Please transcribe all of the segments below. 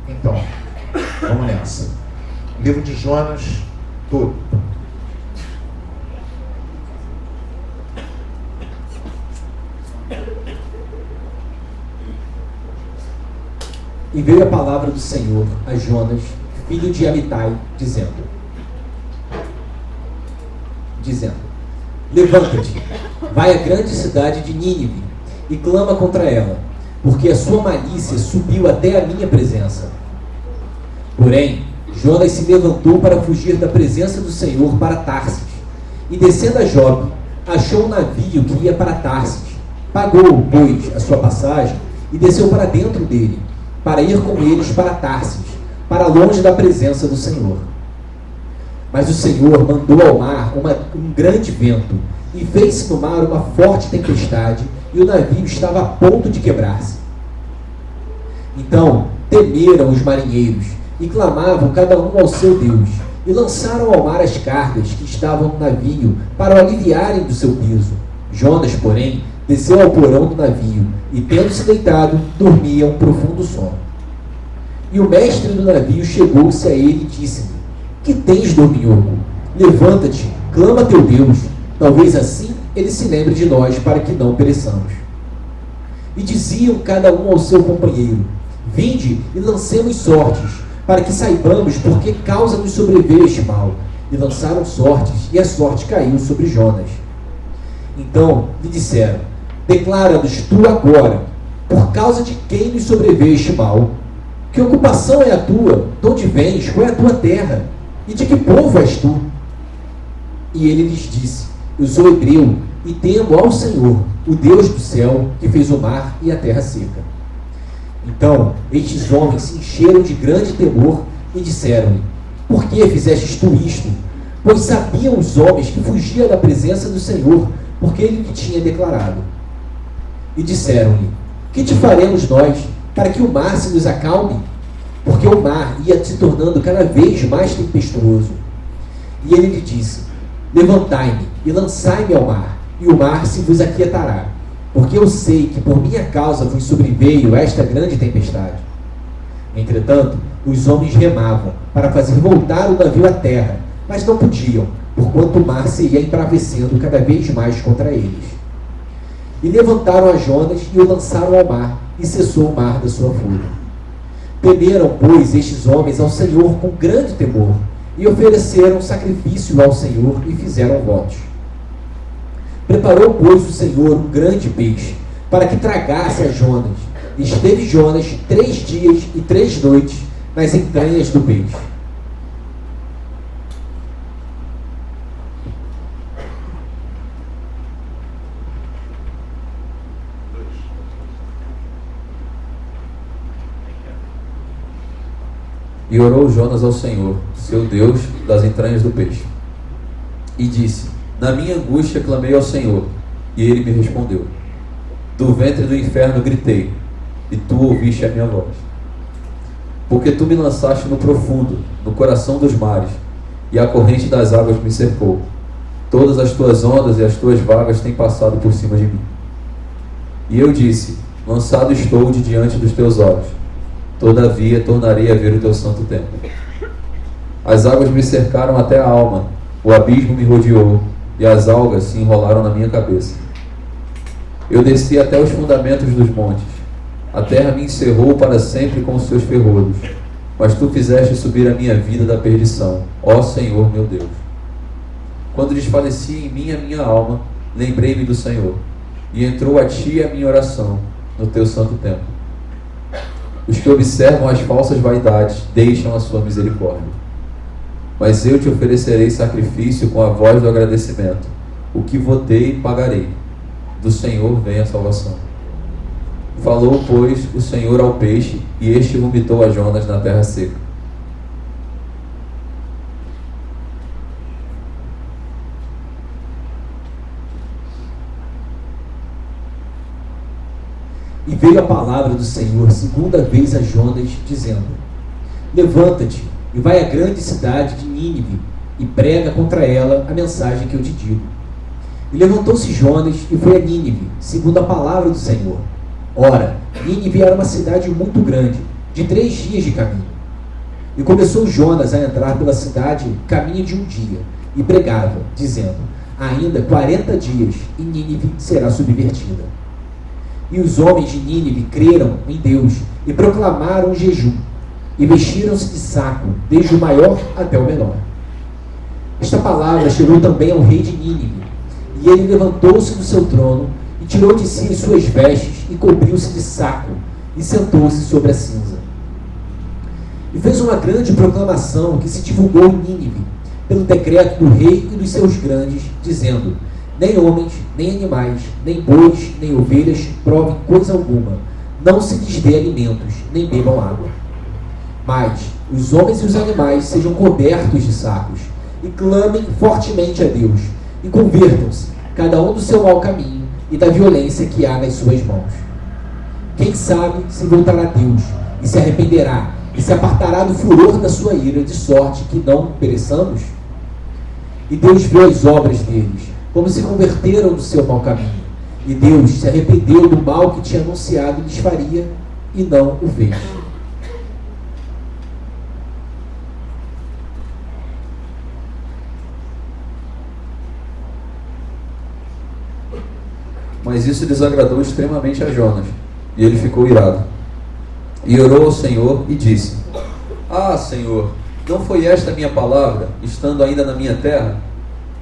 Então, vamos nessa. Livro de Jonas, todo. E veio a palavra do Senhor a Jonas, filho de Amitai, dizendo: Levanta-te, vai à grande cidade de Nínive e clama contra ela, porque a sua malícia subiu até a minha presença. Porém, Jonas se levantou para fugir da presença do Senhor para Tarsis, e descendo a Jope, achou um navio que ia para Tarsis. Pagou, pois, a sua passagem e desceu para dentro dele, para ir com eles para Tarsis, para longe da presença do Senhor. Mas o Senhor mandou ao mar um grande vento, e fez-se no mar uma forte tempestade, e o navio estava a ponto de quebrar-se. Então temeram os marinheiros, e clamavam cada um ao seu Deus, e lançaram ao mar as cargas que estavam no navio, para o aliviarem do seu peso. Jonas, porém, desceu ao porão do navio, e tendo-se deitado, dormia um profundo sono. E o mestre do navio chegou-se a ele e disse-lhe: Que tens, dorminhoco? Levanta-te, clama a teu Deus, talvez assim ele se lembre de nós, para que não pereçamos. E diziam cada um ao seu companheiro: Vinde e lancemos sortes, para que saibamos por que causa nos sobreveio este mal. E lançaram sortes, e a sorte caiu sobre Jonas. Então lhe disseram: Declara-nos tu agora, por causa de quem nos sobreveio este mal? Que ocupação é a tua? De onde vens? Qual é a tua terra? E de que povo és tu? E ele lhes disse: Eu sou hebreu, e temo ao Senhor, o Deus do céu, que fez o mar e a terra seca. Então estes homens se encheram de grande temor e disseram-lhe: Por que fizestes tu isto? Pois sabiam os homens que fugia da presença do Senhor, porque ele lhe tinha declarado. E disseram-lhe: Que te faremos nós, para que o mar se nos acalme? Porque o mar ia se tornando cada vez mais tempestuoso. E ele lhe disse: Levantai-me e lançai-me ao mar, e o mar se vos aquietará, porque eu sei que por minha causa vos sobreveio esta grande tempestade. Entretanto, os homens remavam para fazer voltar o navio à terra, mas não podiam, porquanto o mar se ia embravecendo cada vez mais contra eles. E levantaram a Jonas e o lançaram ao mar, e cessou o mar da sua fúria. Temeram, pois, estes homens ao Senhor com grande temor, e ofereceram sacrifício ao Senhor e fizeram votos. Preparou, pois, o Senhor um grande peixe, para que tragasse a Jonas. E esteve Jonas 3 dias e 3 noites nas entranhas do peixe. E orou Jonas ao Senhor, seu Deus, das entranhas do peixe. E disse: Na minha angústia clamei ao Senhor, e ele me respondeu. Do ventre do inferno gritei, e tu ouviste a minha voz. Porque tu me lançaste no profundo, no coração dos mares, e a corrente das águas me cercou. Todas as tuas ondas e as tuas vagas têm passado por cima de mim. E eu disse: Lançado estou de diante dos teus olhos. Todavia tornarei a ver o teu santo templo. As águas me cercaram até a alma, o abismo me rodeou, e as algas se enrolaram na minha cabeça. Eu desci até os fundamentos dos montes. A terra me encerrou para sempre com os seus ferrolhos. Mas tu fizeste subir a minha vida da perdição, ó Senhor meu Deus. Quando desfalecia em mim a minha alma, lembrei-me do Senhor, e entrou a ti a minha oração no teu santo templo. Os que observam as falsas vaidades deixam a sua misericórdia. Mas eu te oferecerei sacrifício com a voz do agradecimento. O que votei, pagarei. Do Senhor vem a salvação. Falou, pois, o Senhor ao peixe, e este vomitou a Jonas na terra seca. E veio a palavra do Senhor segunda vez a Jonas, dizendo: Levanta-te e vai à grande cidade de Nínive, e prega contra ela a mensagem que eu te digo. E levantou-se Jonas e foi a Nínive, segundo a palavra do Senhor. Ora, Nínive era uma cidade muito grande, de 3 dias de caminho. E começou Jonas a entrar pela cidade caminho de um dia, e pregava, dizendo: ainda 40 dias, e Nínive será subvertida. E os homens de Nínive creram em Deus, e proclamaram jejum, e vestiram-se de saco, desde o maior até o menor. Esta palavra chegou também ao rei de Nínive, e ele levantou-se do seu trono, e tirou de si as suas vestes, e cobriu-se de saco, e sentou-se sobre a cinza. E fez uma grande proclamação que se divulgou em Nínive, pelo decreto do rei e dos seus grandes, dizendo: nem homens, nem animais, nem bois, nem ovelhas provem coisa alguma, não se lhes dê alimentos, nem bebam água. Mas os homens e os animais sejam cobertos de sacos, e clamem fortemente a Deus, e convertam-se, cada um do seu mau caminho e da violência que há nas suas mãos. Quem sabe se voltará a Deus, e se arrependerá, e se apartará do furor da sua ira, de sorte que não pereçamos? E Deus viu as obras deles, como se converteram do seu mau caminho. E Deus se arrependeu do mal que tinha anunciado lhes faria, e não o fez. Mas isso desagradou extremamente a Jonas, e ele ficou irado. E orou ao Senhor e disse: ah, Senhor, não foi esta a minha palavra, estando ainda na minha terra?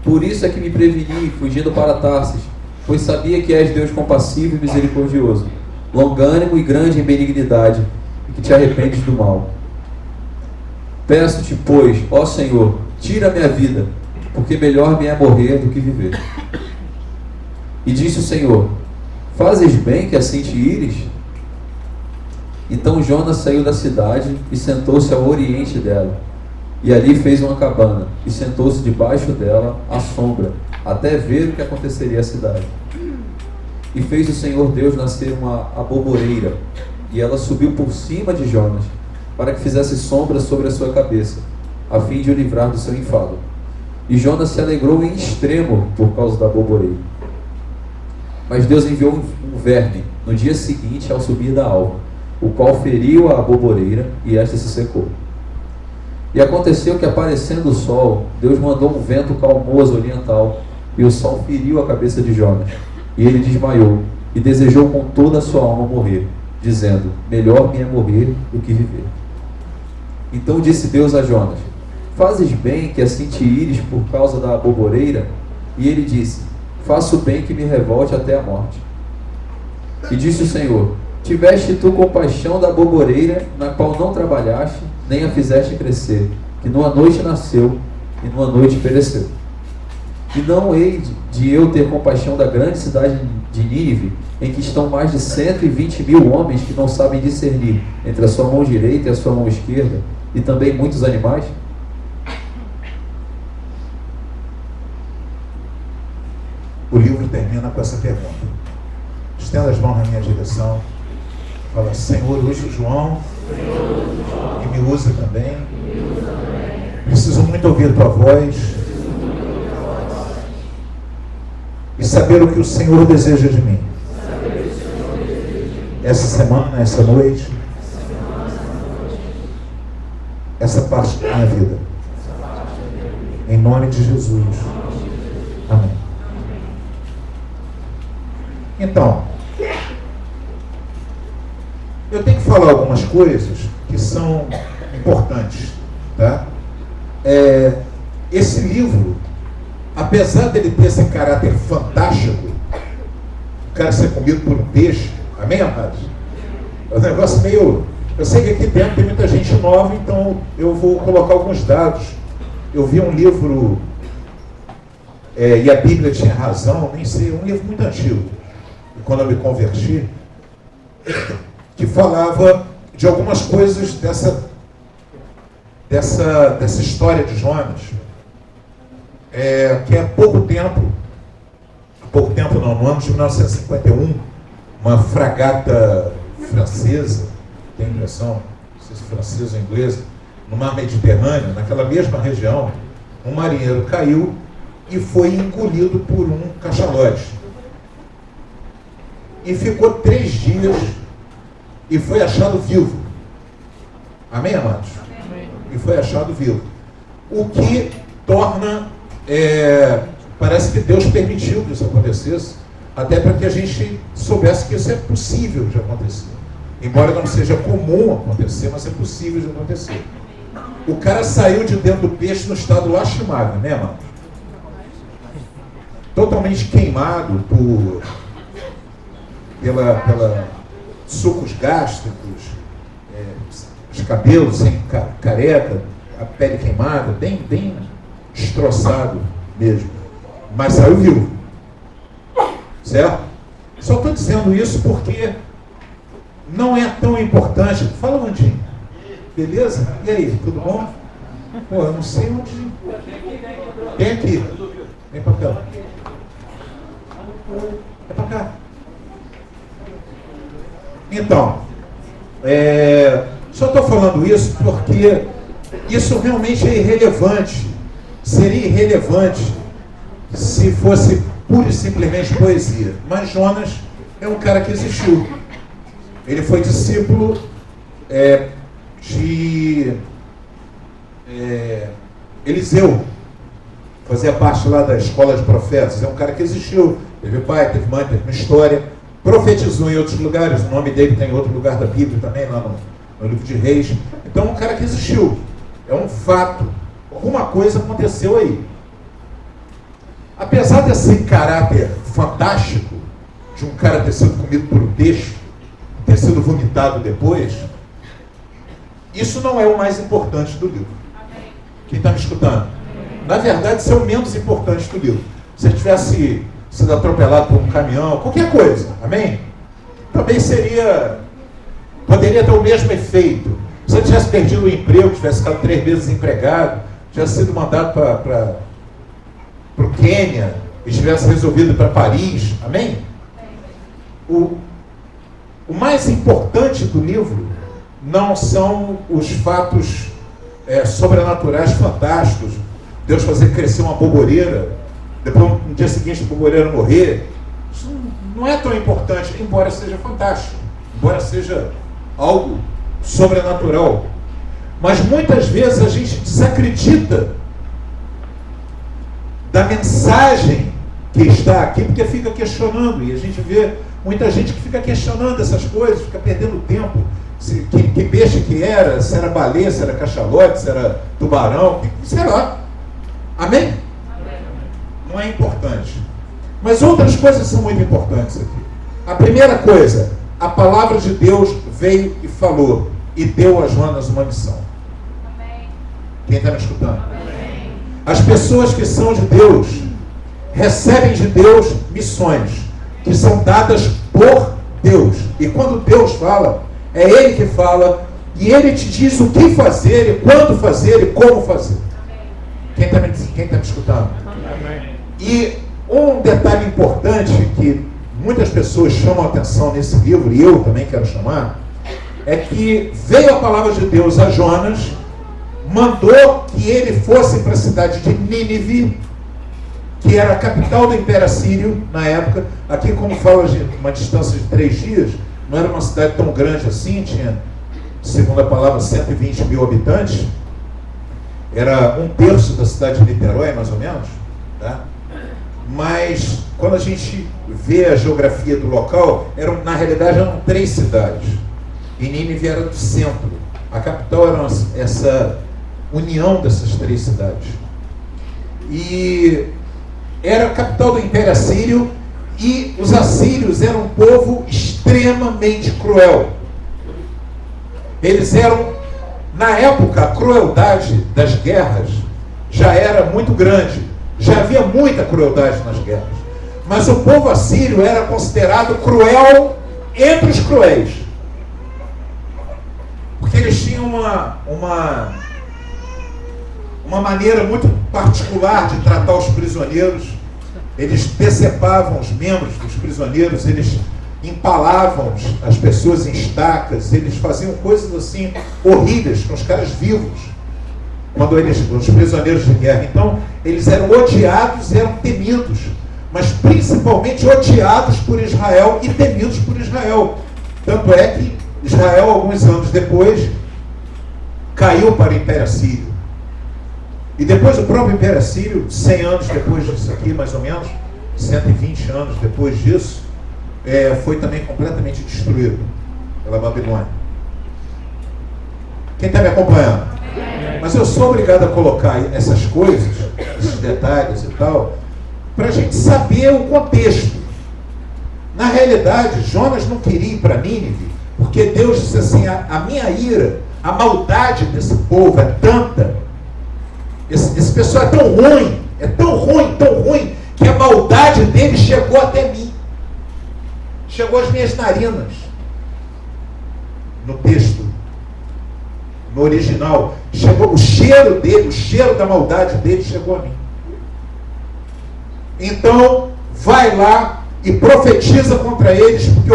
Por isso é que me preveni, fugindo para Tarsis, pois sabia que és Deus compassivo e misericordioso, longânimo e grande em benignidade, e que te arrependes do mal. Peço-te, pois, ó Senhor, tira a minha vida, porque melhor me é morrer do que viver. E disse o Senhor: fazes bem que assim te ires? Então Jonas saiu da cidade e sentou-se ao oriente dela. E ali fez uma cabana, e sentou-se debaixo dela, à sombra, até ver o que aconteceria à cidade. E fez o Senhor Deus nascer uma aboboreira, e ela subiu por cima de Jonas, para que fizesse sombra sobre a sua cabeça, a fim de o livrar do seu enfado. E Jonas se alegrou em extremo por causa da aboboreira. Mas Deus enviou um verme no dia seguinte ao subir da alva, o qual feriu a aboboreira, e esta se secou. E aconteceu que, aparecendo o sol, Deus mandou um vento calmoso oriental, e o sol feriu a cabeça de Jonas, e ele desmaiou, e desejou com toda a sua alma morrer, dizendo: melhor me é morrer do que viver. Então disse Deus a Jonas: fazes bem que assim te ires por causa da aboboreira? E ele disse: faço bem que me revolte até a morte. E disse o Senhor: tiveste tu compaixão da aboboreira, na qual não trabalhaste, nem a fizeste crescer, que numa noite nasceu, e numa noite pereceu. E não hei de eu ter compaixão da grande cidade de Nínive, em que estão mais de 120.000 homens que não sabem discernir entre a sua mão direita e a sua mão esquerda, e também muitos animais? O livro termina com essa pergunta. Estenda as mãos na minha direção. Fala: Senhor, usa o João e me usa também. Preciso muito ouvir tua voz e saber o que o Senhor deseja de mim. Essa semana, essa noite, essa parte da minha vida. Em nome de Jesus. Amém. Então, eu tenho que falar algumas coisas que são importantes, tá? Esse livro, apesar dele ter esse caráter fantástico, o cara ser comido por um peixe, amém, amados? É um negócio meio... Eu sei que aqui dentro tem muita gente nova, então eu vou colocar alguns dados. Eu vi um livro, e a Bíblia tinha razão, nem sei, um livro muito antigo, quando eu me converti, que falava de algumas coisas dessa história de Jonas, que há pouco tempo não, no ano de 1951, uma fragata francesa, tem impressão, não sei se francesa ou inglesa, no mar Mediterrâneo, naquela mesma região, um marinheiro caiu e foi engolido por um cachalote. E ficou 3 dias e foi achado vivo. Amém, amados? E foi achado vivo. O que torna, parece que Deus permitiu que isso acontecesse, até para que a gente soubesse que isso é possível de acontecer. Embora não seja comum acontecer, mas é possível de acontecer. O cara saiu de dentro do peixe no estado lastimável, né, mano? Totalmente queimado pela sucos gástricos, os cabelos sem careca, a pele queimada, bem destroçado mesmo. Mas saiu vivo. Certo? Só estou dizendo isso porque não é tão importante. Fala, Mandinho. Beleza? E aí, tudo bom? Pô, eu não sei onde. Vem aqui. Vem pra cá. Vem pra cá. Então, só estou falando isso porque isso realmente é irrelevante. Seria irrelevante se fosse pura e simplesmente poesia. Mas Jonas é um cara que existiu. Ele foi discípulo de Eliseu. Fazia parte lá da escola de profetas. É um cara que existiu. Teve pai, teve mãe, teve uma história. Profetizou em outros lugares. O nome dele está em outro lugar da Bíblia também, lá no livro de Reis. Então é um cara que existiu. É um fato. Alguma coisa aconteceu aí. Apesar desse caráter fantástico, de um cara ter sido comido por um peixe, ter sido vomitado depois, isso não é o mais importante do livro. Quem está me escutando? Na verdade, isso é o menos importante do livro. Se ele tivesse sido atropelado por um caminhão, qualquer coisa, amém? Também poderia ter o mesmo efeito. Se ele tivesse perdido o emprego, tivesse ficado 3 meses desempregado, tivesse sido mandado para o Quênia e tivesse resolvido ir para Paris, amém? O mais importante do livro não são os fatos sobrenaturais fantásticos, Deus fazer crescer uma boboreira, depois no dia seguinte a boboreira morrer. Isso não é tão importante, embora seja fantástico, embora seja algo sobrenatural. Mas muitas vezes a gente desacredita da mensagem que está aqui, porque fica questionando, e a gente vê muita gente que fica questionando essas coisas, fica perdendo tempo, que peixe que era, se era baleia, se era cachalote, se era tubarão, sei lá. Amém? Amém? Não é importante. Mas outras coisas são muito importantes aqui. A primeira coisa, a palavra de Deus veio e falou, e deu a Jonas uma missão. Amém. Quem está me escutando? Amém. As pessoas que são de Deus recebem de Deus missões que são dadas por Deus. E quando Deus fala, é Ele que fala, e Ele te diz o que fazer, e quando fazer, e como fazer. Quem está me escutando? Amém. E um detalhe importante que muitas pessoas chamam a atenção nesse livro, e eu também quero chamar, é que veio a palavra de Deus a Jonas, mandou que ele fosse para a cidade de Nínive, que era a capital do Império Assírio na época. Aqui, como fala de uma distância de 3 dias, não era uma cidade tão grande assim, tinha, segundo a palavra, 120 mil habitantes. Era 1/3 da cidade de Niterói, mais ou menos. Tá? Mas, quando a gente vê a geografia do local, na realidade eram 3 cidades. E Nínive era do centro. A capital era essa união dessas 3 cidades. E era a capital do Império Assírio, e os assírios eram um povo extremamente cruel. Eles eram, na época, a crueldade das guerras já era muito grande. Já havia muita crueldade nas guerras. Mas o povo assírio era considerado cruel entre os cruéis. Porque eles tinham uma maneira muito particular de tratar os prisioneiros. Eles decepavam os membros dos prisioneiros, eles empalavam as pessoas em estacas, eles faziam coisas assim horríveis com os caras vivos, os prisioneiros de guerra. Então, eles eram odiados e eram temidos, mas principalmente odiados por Israel e temidos por Israel. Tanto é que Israel, alguns anos depois, caiu para o Império Assírio. E depois o próprio Império Assírio, 100 anos depois disso aqui, mais ou menos, 120 anos depois disso, foi também completamente destruído pela Babilônia. Quem está me acompanhando? Mas eu sou obrigado a colocar essas coisas, esses detalhes e tal, para a gente saber o contexto. Na realidade, Jonas não queria ir para Nínive, porque Deus disse assim, a minha ira, a maldade desse povo é tanta, esse pessoal é tão ruim, que a maldade dele chegou até mim. Chegou às minhas narinas. No texto, no original, chegou o cheiro dele, o cheiro da maldade dele chegou a mim. Então, vai lá e profetiza contra eles, porque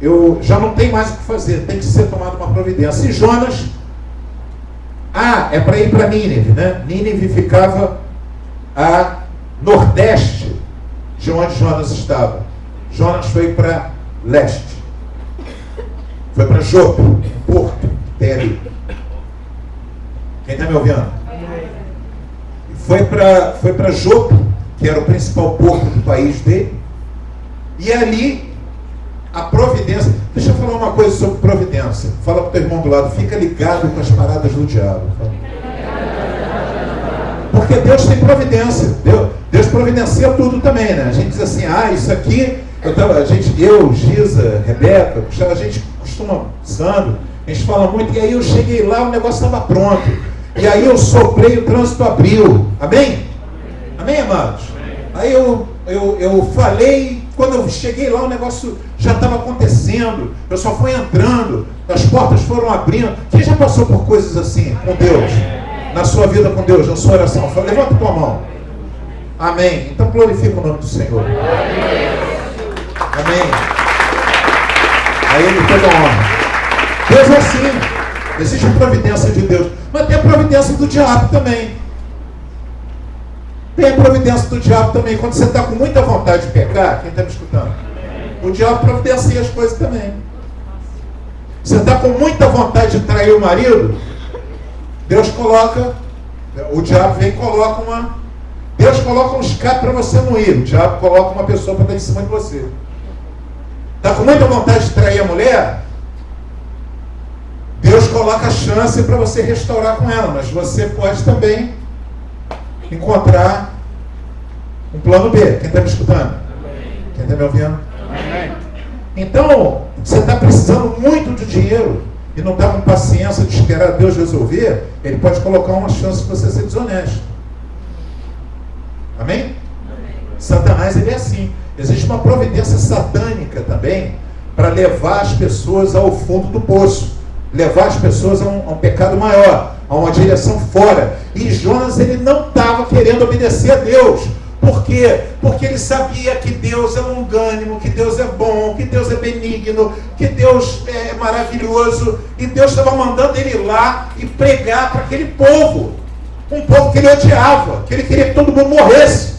eu já não tenho mais o que fazer, tem que ser tomada uma providência. E Jonas, é para ir para Nínive, né? Nínive ficava a nordeste de onde Jonas estava. Jonas foi para leste, foi para Jope, um porto que tem ali. Quem está me ouvindo? Foi para Jope, que era o principal porto do país dele, e ali a providência. Deixa eu falar uma coisa sobre providência. Fala para o teu irmão do lado, fica ligado com as paradas do diabo. Porque Deus tem providência. Deus providencia tudo também, né? A gente diz assim, isso aqui, eu, Giza, Rebeca, a gente costuma, Sandro, a gente fala muito, e aí eu cheguei lá, o negócio estava pronto. E aí eu soprei, o trânsito abriu. Amém? Amém, amados? Aí eu falei, quando eu cheguei lá, o negócio já estava acontecendo, eu só fui entrando, as portas foram abrindo. Quem já passou por coisas assim com Deus? Na sua vida com Deus, na sua oração? Levanta a tua mão. Amém. Então glorifica o nome do Senhor. Amém. A Ele toda a honra. Deus é assim. Existe a providência de Deus, mas tem a providência do diabo também. Tem a providência do diabo também. Quando você está com muita vontade de pecar, quem está me escutando? O diabo providencia as coisas também. Você está com muita vontade de trair o marido, Deus coloca, o diabo vem e coloca Deus coloca um escape para você não ir. O diabo coloca uma pessoa para estar em cima de você. Está com muita vontade de trair a mulher? Deus coloca a chance para você restaurar com ela, mas você pode também encontrar um plano B. Quem está me escutando? Quem está me ouvindo? Então, você está precisando muito de dinheiro e não está com paciência de esperar Deus resolver, Ele pode colocar uma chance para você ser desonesto. Amém? Satanás, ele é assim. Existe uma providência satânica também para levar as pessoas ao fundo do poço, levar as pessoas a um pecado maior, a uma direção fora. E Jonas, ele não estava querendo obedecer a Deus. Por quê? Porque ele sabia que Deus é longânimo, que Deus é bom, que Deus é benigno, que Deus é maravilhoso. E Deus estava mandando ele ir lá e pregar para aquele povo. Um povo que ele odiava, que ele queria que todo mundo morresse.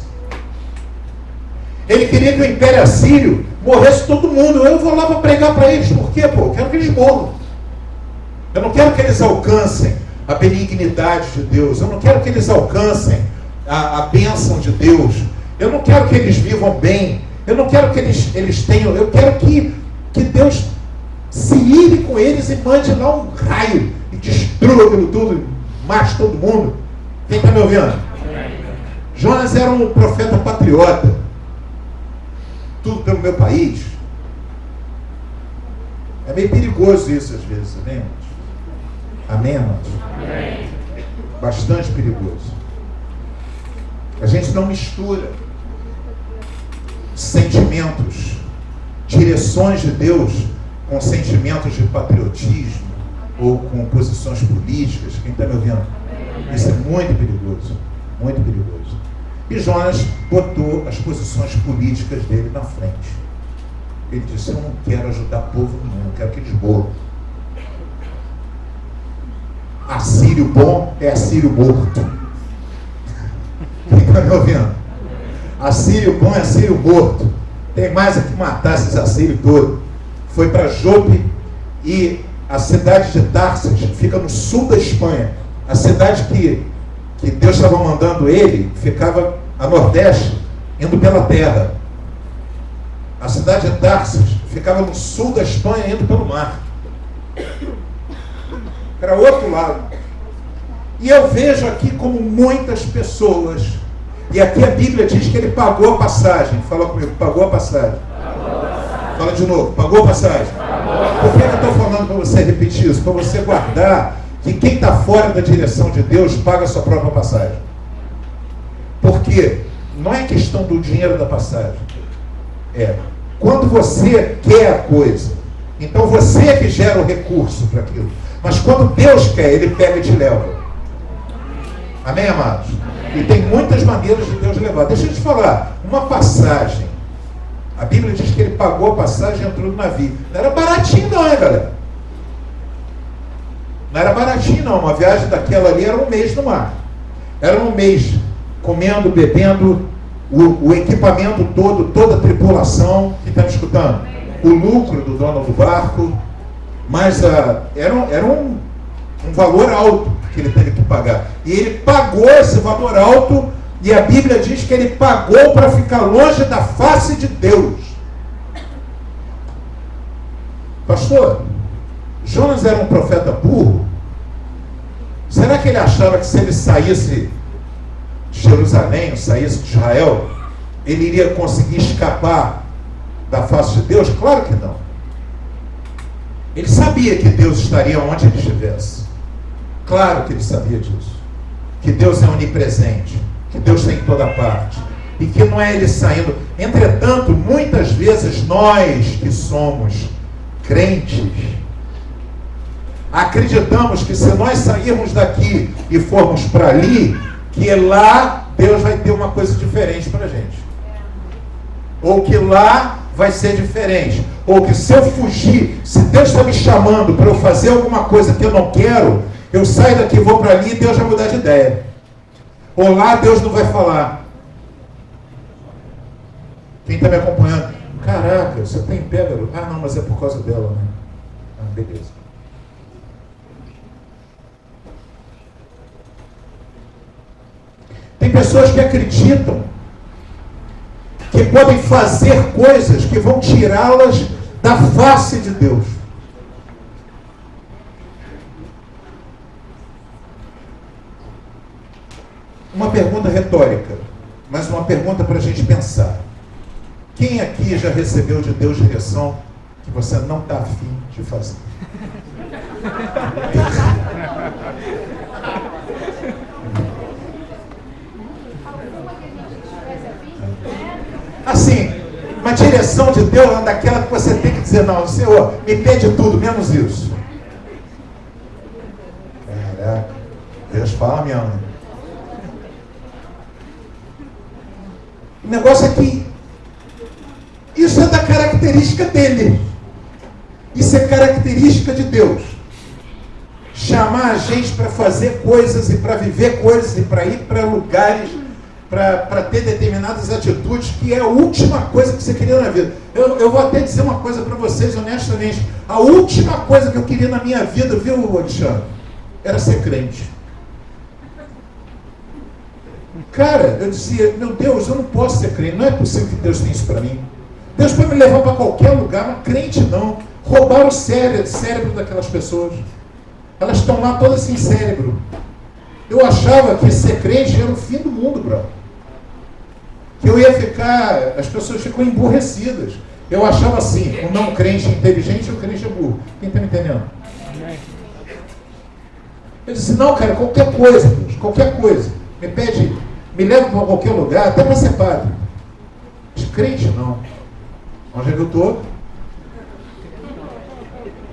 Ele queria que o Império Assírio morresse todo mundo. Eu vou lá para pregar para eles. Por quê? Eu quero que eles morram. Eu não quero que eles alcancem a benignidade de Deus. Eu não quero que eles alcancem a bênção de Deus. Eu não quero que eles vivam bem. Eu não quero que eles tenham. Eu quero que Deus se ire com eles e mande lá um raio e destrua aquilo tudo, mate todo mundo. Quem está me ouvindo? Jonas era um profeta patriota. Tudo pelo meu país. É meio perigoso isso às vezes, amém, irmãos? Amém, irmãos? Amém. Bastante perigoso. A gente não mistura sentimentos, direções de Deus com sentimentos de patriotismo ou com posições políticas. Quem está me ouvindo? Isso é muito perigoso, muito perigoso. E Jonas botou as posições políticas dele na frente. Ele disse, eu não quero ajudar povo nenhum, eu quero que eles morram. Assírio bom é assírio morto. Quem está me ouvindo? Assírio bom é assírio morto. Tem mais é que matar esses assírios todos. Foi para Jope e a cidade de Tarsis fica no sul da Espanha. A cidade que Deus estava mandando ele ficava a nordeste, indo pela terra. A cidade de Tarsis ficava no sul da Espanha, indo pelo mar. Era outro lado. E eu vejo aqui como muitas pessoas, e aqui a Bíblia diz que ele pagou a passagem. Fala comigo, pagou a passagem. Fala de novo, pagou a passagem. Por que eu estou falando para você repetir isso? Para você guardar que quem está fora da direção de Deus paga a sua própria passagem. Porque não é questão do dinheiro da passagem. É quando você quer a coisa, então você é que gera o recurso para aquilo. Mas quando Deus quer, Ele pega e te leva. Amém, amados? E tem muitas maneiras de Deus levar. Deixa eu te falar, uma passagem. A Bíblia diz que ele pagou a passagem e entrou no navio. Não era baratinho não, hein, galera? Não era baratinho não. Uma viagem daquela ali era um mês no mar. Era um mês comendo, bebendo, o equipamento todo, toda a tripulação. Quem está me escutando? O lucro do dono do barco. Mas era um valor alto que ele teve que pagar. E ele pagou esse valor alto. E a Bíblia diz que ele pagou para ficar longe da face de Deus. Pastor, Jonas era um profeta burro? Será que ele achava que se ele saísse de Jerusalém, ou saísse de Israel, ele iria conseguir escapar da face de Deus? Claro que não. Ele sabia que Deus estaria onde ele estivesse. Claro que ele sabia disso. Que Deus é onipresente. Que Deus tem em toda parte. E que não é ele saindo. Entretanto, muitas vezes nós que somos crentes, acreditamos que se nós sairmos daqui e formos para ali, que lá Deus vai ter uma coisa diferente para a gente. Ou que lá vai ser diferente. Ou que se eu fugir, se Deus está me chamando para eu fazer alguma coisa que eu não quero, eu saio daqui, vou para ali e Deus vai mudar de ideia. Ou lá Deus não vai falar. Quem está me acompanhando? Caraca, você tem pedra? Ah, não, mas é por causa dela, né? Ah, beleza. Tem pessoas que acreditam que podem fazer coisas que vão tirá-las da face de Deus. Uma pergunta retórica, mas uma pergunta para a gente pensar. Quem aqui já recebeu de Deus direção que você não está afim de fazer? Assim, uma direção de Deus é daquela que você tem que dizer, não, Senhor, me pede tudo, menos isso. Caraca, Deus fala mesmo. O negócio é que isso é da característica dele. Isso é característica de Deus. Chamar a gente para fazer coisas e para viver coisas e para ir para lugares, para ter determinadas atitudes, que é a última coisa que você queria na vida. Eu vou até dizer uma coisa para vocês, honestamente. A última coisa que eu queria na minha vida, viu, Alexandre? Era ser crente. Cara, eu dizia, meu Deus, eu não posso ser crente, não é possível que Deus tenha isso para mim. Deus pode me levar para qualquer lugar, mas crente não. Roubaram o cérebro daquelas pessoas. Elas estão lá todas sem cérebro. Eu achava que ser crente era o fim do mundo, brother. Que eu ia ficar, as pessoas ficam emburrecidas. Eu achava assim, o não crente é inteligente e o crente é burro. Quem está me entendendo? Eu disse, não, cara, qualquer coisa, Deus, qualquer coisa. Me pede, me leva para qualquer lugar, até para ser padre. De crente não. Onde é que eu estou?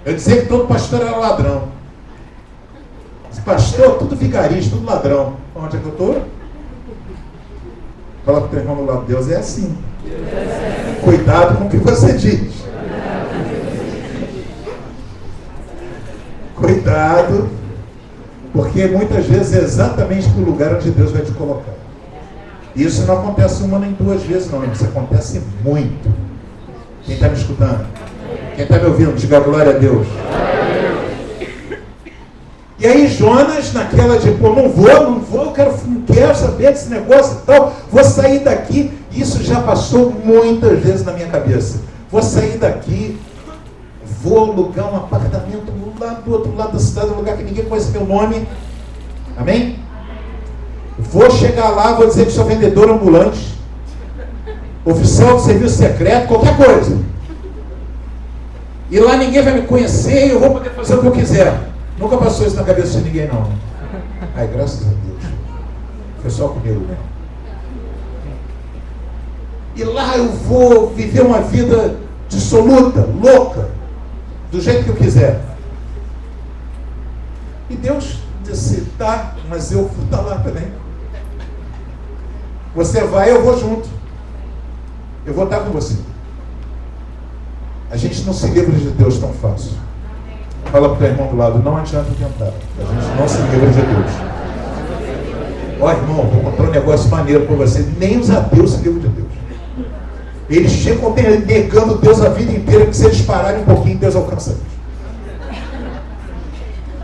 Eu dizia que todo pastor era ladrão. Esse pastor, tudo vigarista, tudo ladrão. Onde é que eu estou? Fala para o teu irmão do lado, Deus é assim. Cuidado com o que você diz. Cuidado, porque muitas vezes é exatamente o lugar onde Deus vai te colocar. E isso não acontece uma nem duas vezes, não. Isso acontece muito. Quem está me escutando? Quem está me ouvindo? Diga glória a Deus. E aí Jonas, naquela de, pô, não vou, não quero saber desse negócio e tal, vou sair daqui. Isso já passou muitas vezes na minha cabeça. Vou sair daqui, vou alugar um apartamento lá do outro lado da cidade, um lugar que ninguém conhece meu nome. Amém? Vou chegar lá, vou dizer que sou vendedor ambulante, oficial de serviço secreto, qualquer coisa. E lá ninguém vai me conhecer e eu vou poder fazer o que eu quiser. Nunca passou isso na cabeça de ninguém, não. Ai, graças a Deus. Foi só comigo mesmo. E lá eu vou viver uma vida dissoluta, louca, do jeito que eu quiser. E Deus disse, tá, mas eu vou estar lá também. Você vai, eu vou junto. Eu vou estar com você. A gente não se livra de Deus tão fácil. Fala para o teu irmão do lado, não adianta tentar. A gente não se livra de Deus. Ó, irmão, vou contar um negócio maneiro para você. Nem os ateus se livram de Deus. Eles chegam negando Deus a vida inteira, que se eles pararem um pouquinho, Deus alcança eles.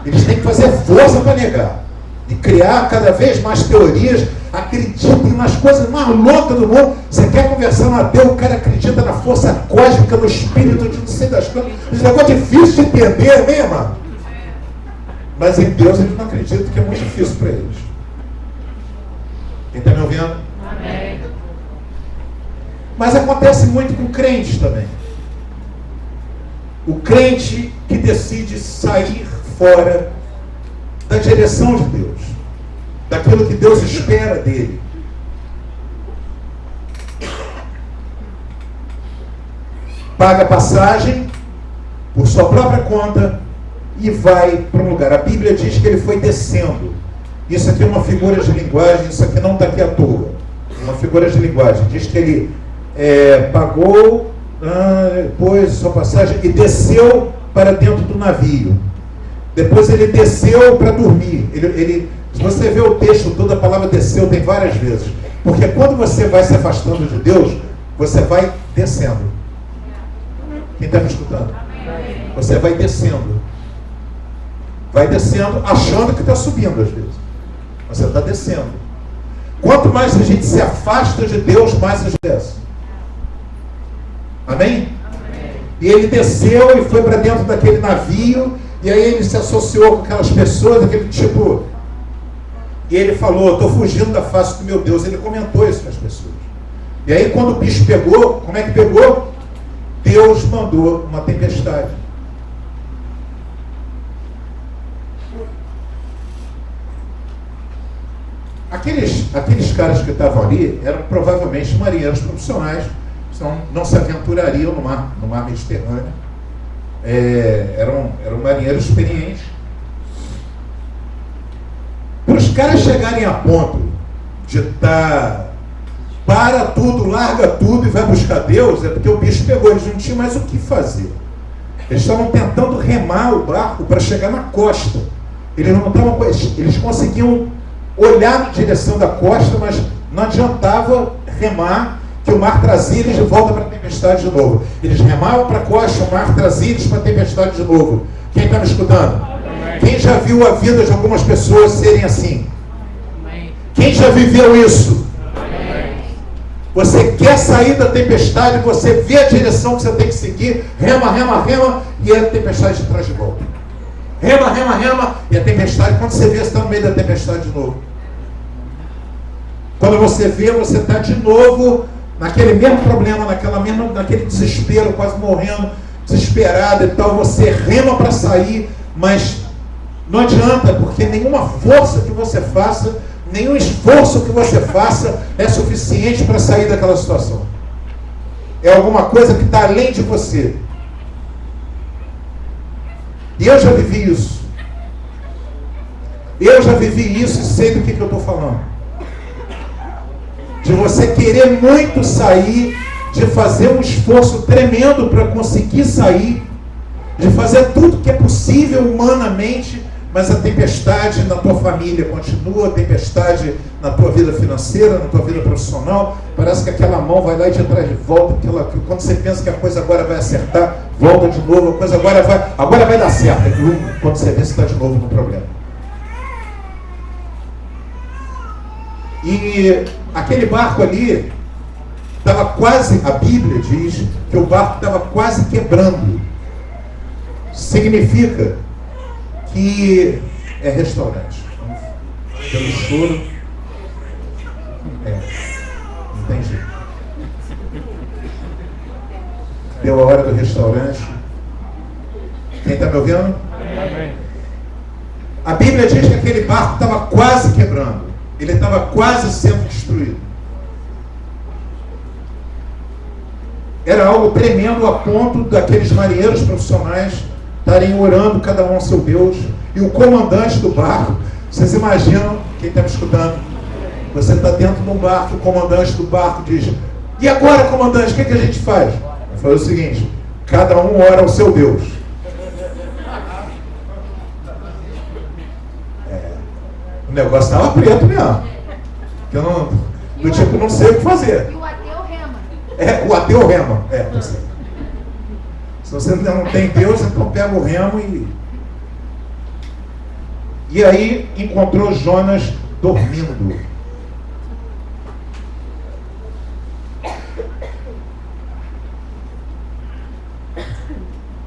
Eles têm que fazer força para negar. E criar cada vez mais teorias, acreditem nas coisas mais loucas do mundo. Você quer conversar no ateu, o cara acredita na força cósmica, no espírito de não sei das coisas. Esse negócio é difícil de entender, né, irmão? Mas em Deus eles não acreditam, que é muito difícil para eles. Quem está me ouvindo? Amém. Mas acontece muito com crentes também. O crente que decide sair fora da direção de Deus, daquilo que Deus espera dele. Paga passagem por sua própria conta e vai para um lugar. A Bíblia diz que ele foi descendo. Isso aqui é uma figura de linguagem, isso aqui não está aqui à toa. Uma figura de linguagem. Diz que ele pagou depois sua passagem e desceu para dentro do navio. Depois ele desceu para dormir. Se você vê o texto todo, a palavra desceu tem várias vezes. Porque quando você vai se afastando de Deus, você vai descendo. Quem está me escutando? Você vai descendo. Vai descendo, achando que está subindo às vezes. Você está descendo. Quanto mais a gente se afasta de Deus, mais a gente desce. Amém? E ele desceu e foi para dentro daquele navio. E aí ele se associou com aquelas pessoas, aquele tipo... E ele falou, estou fugindo da face do meu Deus. Ele comentou isso com as pessoas. E aí quando o bicho pegou, como é que pegou? Deus mandou uma tempestade. Aqueles caras que estavam ali eram provavelmente marinheiros profissionais, não se aventurariam no mar Mediterrâneo. Eram marinheiros experientes. Para os caras chegarem a ponto de estar, para tudo, larga tudo e vai buscar Deus, é porque o bicho pegou, eles não tinham mais o que fazer. Eles estavam tentando remar o barco para chegar na costa. Eles conseguiam olhar na direção da costa, mas não adiantava remar, que o mar trazia eles de volta para a tempestade de novo. Eles remavam para a costa, o mar trazia eles para a tempestade de novo. Quem está me escutando? Amém. Quem já viu a vida de algumas pessoas serem assim? Amém. Quem já viveu isso? Amém. Você quer sair da tempestade, você vê a direção que você tem que seguir, rema, e a tempestade te traz de volta. Rema, e a tempestade, quando você vê, você está no meio da tempestade de novo. Quando você vê, você está de novo naquele mesmo problema, naquele desespero, quase morrendo, desesperado e tal. Você rema para sair, mas não adianta, porque nenhuma força que você faça, nenhum esforço que você faça é suficiente para sair daquela situação. É alguma coisa que está além de você. E eu já vivi isso. Eu já vivi isso e sei do que eu estou falando. De você querer muito sair, de fazer um esforço tremendo para conseguir sair, de fazer tudo que é possível humanamente, mas a tempestade na tua família continua, a tempestade na tua vida financeira, na tua vida profissional, parece que aquela mão vai lá e te traz de volta, quando você pensa que a coisa agora vai acertar, volta de novo, a coisa agora vai dar certo, quando você vê, você está de novo no problema. E aquele barco ali estava quase, a Bíblia diz que o barco estava quase quebrando. Significa que é restaurante. Pelo choro, não tem jeito. Deu a hora do restaurante. Quem está me ouvindo? Amém. A Bíblia diz que aquele barco estava quase quebrando. Ele estava quase sendo destruído. Era algo tremendo a ponto daqueles marinheiros profissionais estarem orando cada um ao seu Deus. E o comandante do barco, vocês imaginam, quem está me escutando, você está dentro de um barco, o comandante do barco diz: e agora, comandante, o que a gente faz? Ele falou o seguinte: cada um ora ao seu Deus. O negócio estava preto mesmo. Que eu não, do tipo, não sei o que fazer. E o ateu rema. O ateu rema. Se você não tem Deus, então pega o remo e aí encontrou Jonas dormindo.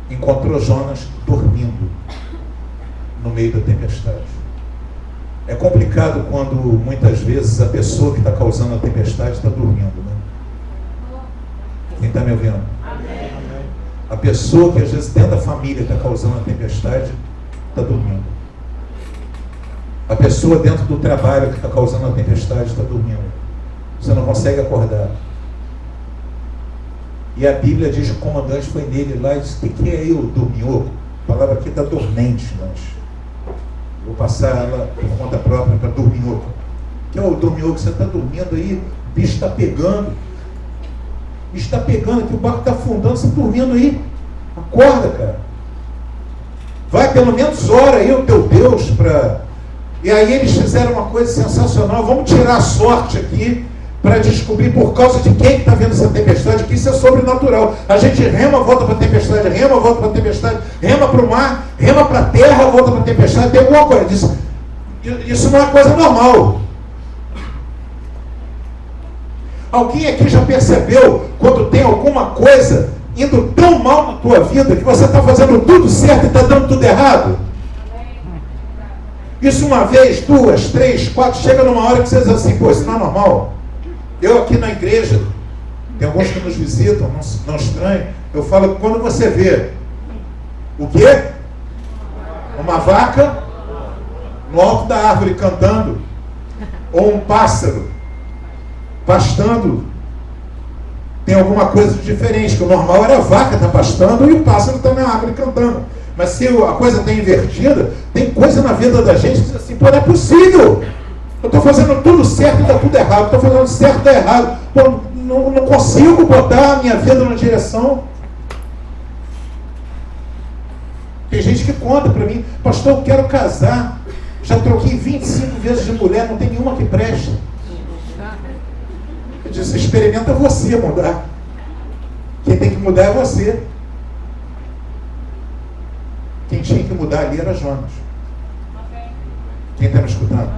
Encontrou Jonas dormindo no meio da tempestade. É complicado quando muitas vezes a pessoa que está causando a tempestade está dormindo, né? Quem está me ouvindo? Amém. A pessoa que às vezes dentro da família está causando a tempestade está dormindo. A pessoa dentro do trabalho que está causando a tempestade está dormindo. Você não consegue acordar. E a Bíblia diz que o comandante foi nele lá e disse: o que é aí o dorminhoco? A palavra aqui está dormente, mas vou passar ela por conta própria para dorminhoco. Que é o dorminhoco? Você está dormindo aí, o bicho está pegando. O bicho está pegando aqui, o barco está afundando, você está dormindo aí. Acorda, cara. Vai, pelo menos ora aí o teu Deus para... E aí eles fizeram uma coisa sensacional. Vamos tirar a sorte aqui para descobrir por causa de quem está vendo essa tempestade, que isso é sobrenatural. A gente rema, volta para a tempestade, rema, volta para a tempestade, rema para o mar, rema para a terra, volta para a tempestade. Tem alguma coisa. Isso não é coisa normal. Alguém aqui já percebeu quando tem alguma coisa indo tão mal na tua vida que você está fazendo tudo certo e está dando tudo errado? Isso uma vez, duas, três, quatro, chega numa hora que você diz assim: pô, isso não é normal. Eu aqui na igreja, tem alguns que nos visitam, não estranho, eu falo que quando você vê o quê? Uma vaca no alto da árvore cantando, ou um pássaro pastando, tem alguma coisa diferente, que o normal era a vaca estar pastando e o pássaro está na árvore cantando. Mas se a coisa está invertida, tem coisa na vida da gente que diz assim: pô, não é possível. Eu estou fazendo tudo certo e está tudo errado. Estou fazendo certo e está errado. Pô, não consigo botar a minha vida na direção. Tem gente que conta para mim: pastor, eu quero casar. Já troquei 25 vezes de mulher, não tem nenhuma que preste. Eu disse: experimenta você mudar. Quem tem que mudar é você. Quem tinha que mudar ali era Jonas. Quem está me escutando?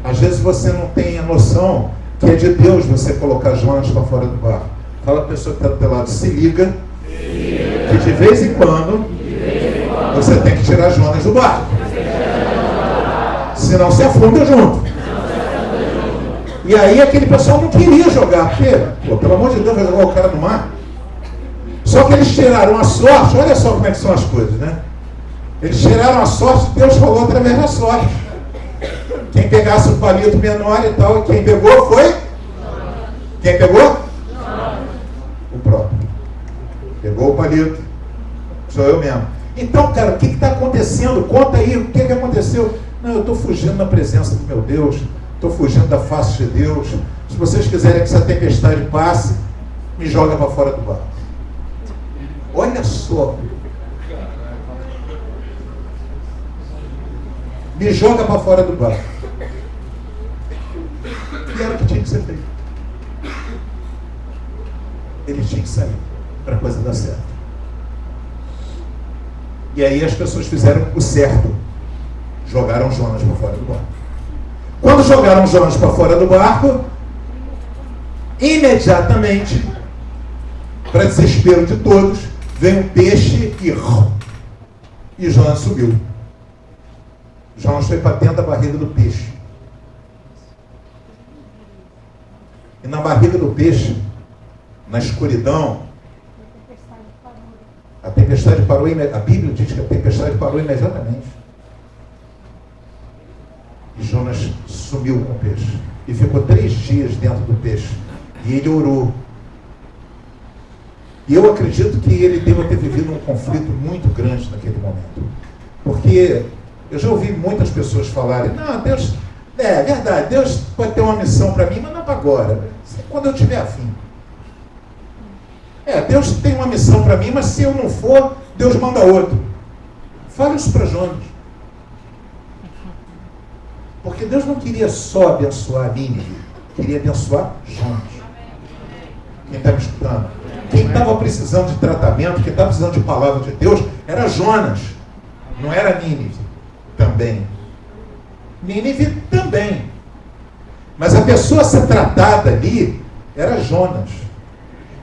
Às vezes você não tem a noção que é de Deus você colocar Jonas para fora do barco. Fala a pessoa que está do teu lado: se liga, que de vez em quando você tem que tirar Jonas do barco. Senão se afunda junto. E aí aquele pessoal não queria jogar, porque, pô, pelo amor de Deus, vai jogar o cara no mar. Só que eles tiraram a sorte. Olha só como é que são as coisas, né? Eles tiraram a sorte, Deus falou através da sorte. Quem pegasse o palito menor e tal, e quem pegou foi? Quem pegou? O próprio. Pegou o palito. Sou eu mesmo. Então, cara, o que está acontecendo? Conta aí, o que aconteceu? Não, eu estou fugindo da presença do meu Deus, estou fugindo da face de Deus. Se vocês quiserem que essa tempestade passe, me joga para fora do barco. Olha só. Me joga para fora do barco. E era o que tinha que ser feito. Ele tinha que sair para a coisa dar certo. E aí as pessoas fizeram o certo. Jogaram Jonas para fora do barco. Quando jogaram Jonas para fora do barco, imediatamente, para desespero de todos, veio um peixe e Jonas subiu. Jonas foi para dentro da barriga do peixe. E na barriga do peixe, na escuridão, a tempestade parou, a Bíblia diz que a tempestade parou imediatamente. E Jonas sumiu com o peixe. E ficou 3 dias dentro do peixe. E ele orou. E eu acredito que ele deva ter vivido um conflito muito grande naquele momento. Porque eu já ouvi muitas pessoas falarem, não, Deus, é verdade, Deus pode ter uma missão para mim, mas não para agora. Quando eu tiver afim. Deus tem uma missão para mim, mas se eu não for, Deus manda outro. Fala isso para Jonas. Porque Deus não queria só abençoar Nínive, queria abençoar Jonas. Quem está me escutando? Quem estava precisando de tratamento, quem estava precisando de palavra de Deus, era Jonas. Não era Nínive também. Nínive também. Mas a pessoa a ser tratada ali era Jonas.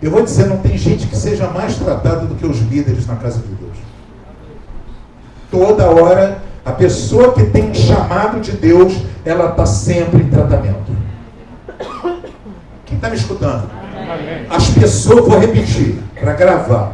Eu vou dizer, não tem gente que seja mais tratada do que os líderes na casa de Deus. Toda hora, a pessoa que tem um chamado de Deus, ela está sempre em tratamento. Quem está me escutando? As pessoas, vou repetir, para gravar.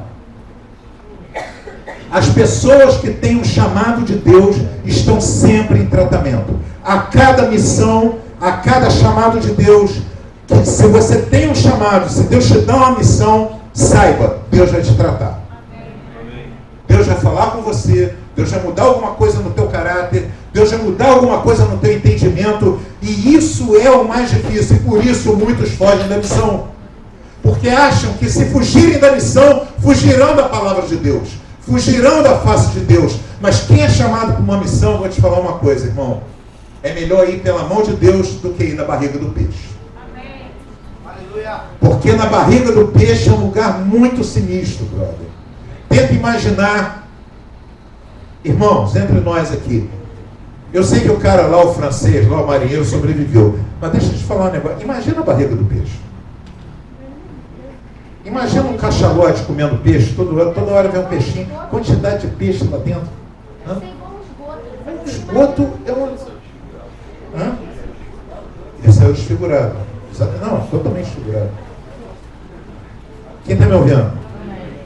As pessoas que têm um chamado de Deus estão sempre em tratamento. A cada missão, a cada chamado de Deus, que se você tem um chamado, se Deus te dá uma missão, saiba, Deus vai te tratar. Deus vai falar com você, Deus vai mudar alguma coisa no teu caráter, Deus vai mudar alguma coisa no teu entendimento, e isso é o mais difícil, e por isso muitos fogem da missão. Porque acham que se fugirem da missão, fugirão da palavra de Deus, fugirão da face de Deus. Mas quem é chamado para uma missão, vou te falar uma coisa, irmão, é melhor ir pela mão de Deus do que ir na barriga do peixe. Porque na barriga do peixe é um lugar muito sinistro, brother. Tenta imaginar, irmãos, entre nós aqui. Eu sei que o cara lá, o francês, lá o marinheiro, sobreviveu. Mas deixa eu te falar um negócio. Imagina a barriga do peixe. Imagina um cachalote comendo peixe, toda hora vem um peixinho. Quantidade de peixe lá dentro. Esgoto é um... Esse é o desfigurado. Não, totalmente desfigurado. Quem está me ouvindo?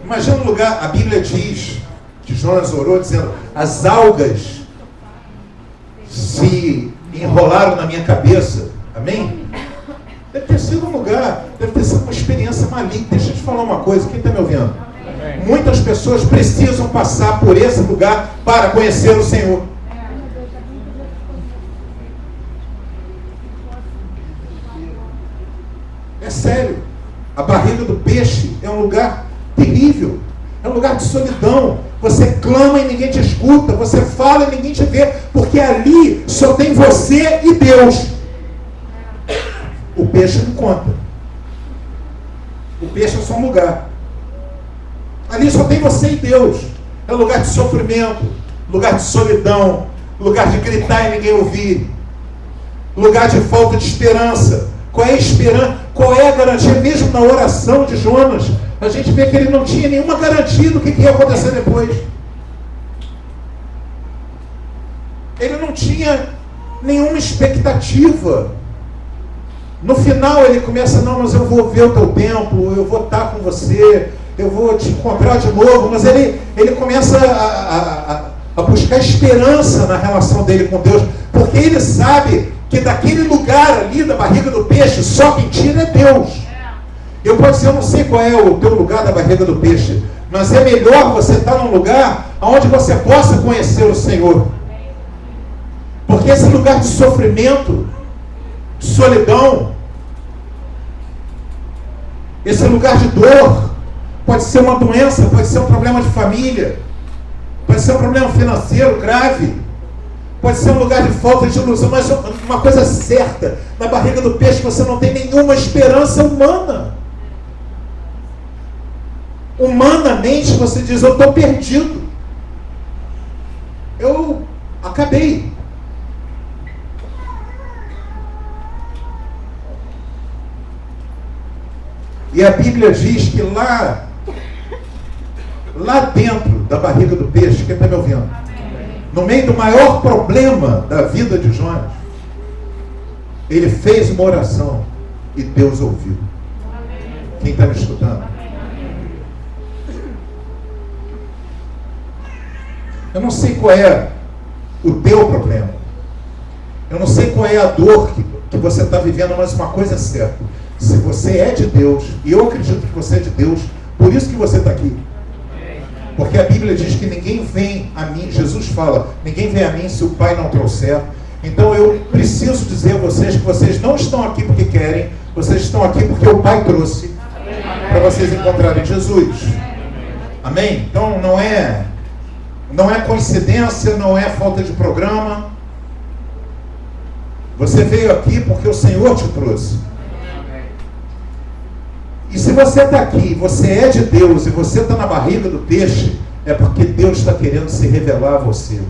Imagina um lugar, a Bíblia diz, que Jonas orou dizendo, as algas se enrolaram na minha cabeça. Amém? Deve ter sido um lugar, deve ter sido uma experiência maligna. Deixa eu te falar uma coisa, quem está me ouvindo? Amém. Muitas pessoas precisam passar por esse lugar para conhecer o Senhor. É sério. A barriga do peixe é um lugar terrível. É um lugar de solidão. Você clama e ninguém te escuta. Você fala e ninguém te vê. Porque ali só tem você e Deus. O peixe não conta. O peixe é só um lugar. Ali só tem você e Deus. É um lugar de sofrimento, lugar de solidão, lugar de gritar e ninguém ouvir, lugar de falta de esperança. Qual é a esperança? Qual é a garantia? Mesmo na oração de Jonas, a gente vê que ele não tinha nenhuma garantia do que ia acontecer depois. Ele não tinha nenhuma expectativa. No final ele começa, não, mas eu vou ver o teu templo, eu vou estar com você, eu vou te encontrar de novo. Mas ele começa a buscar esperança na relação dele com Deus, porque ele sabe que daquele lugar ali, da barriga do peixe, só quem tira é Deus. Eu posso dizer, eu não sei qual é o teu lugar da barriga do peixe, mas é melhor você estar num lugar onde você possa conhecer o Senhor. Porque esse lugar de sofrimento, de solidão, esse lugar de dor, pode ser uma doença, pode ser um problema de família, pode ser um problema financeiro grave, pode ser um lugar de falta de ilusão, mas uma coisa certa, na barriga do peixe você não tem nenhuma esperança humana. Humanamente você diz, eu estou perdido, eu acabei. E a Bíblia diz que lá dentro da barriga do peixe, quem está me ouvindo? No meio do maior problema da vida de Jonas, ele fez uma oração e Deus ouviu. Quem está me escutando? Eu não sei qual é o teu problema. Eu não sei qual é a dor que você está vivendo, mas uma coisa é certa. Se você é de Deus, e eu acredito que você é de Deus, por isso que você está aqui. Porque a Bíblia diz que ninguém vem a mim, Jesus fala, ninguém vem a mim se o Pai não trouxer. Então eu preciso dizer a vocês que vocês não estão aqui porque querem, vocês estão aqui porque o Pai trouxe para vocês encontrarem Jesus. Amém? Então não é coincidência, não é falta de programa. Você veio aqui porque o Senhor te trouxe. E se você está aqui, você é de Deus e você está na barriga do peixe, é porque Deus está querendo se revelar a você.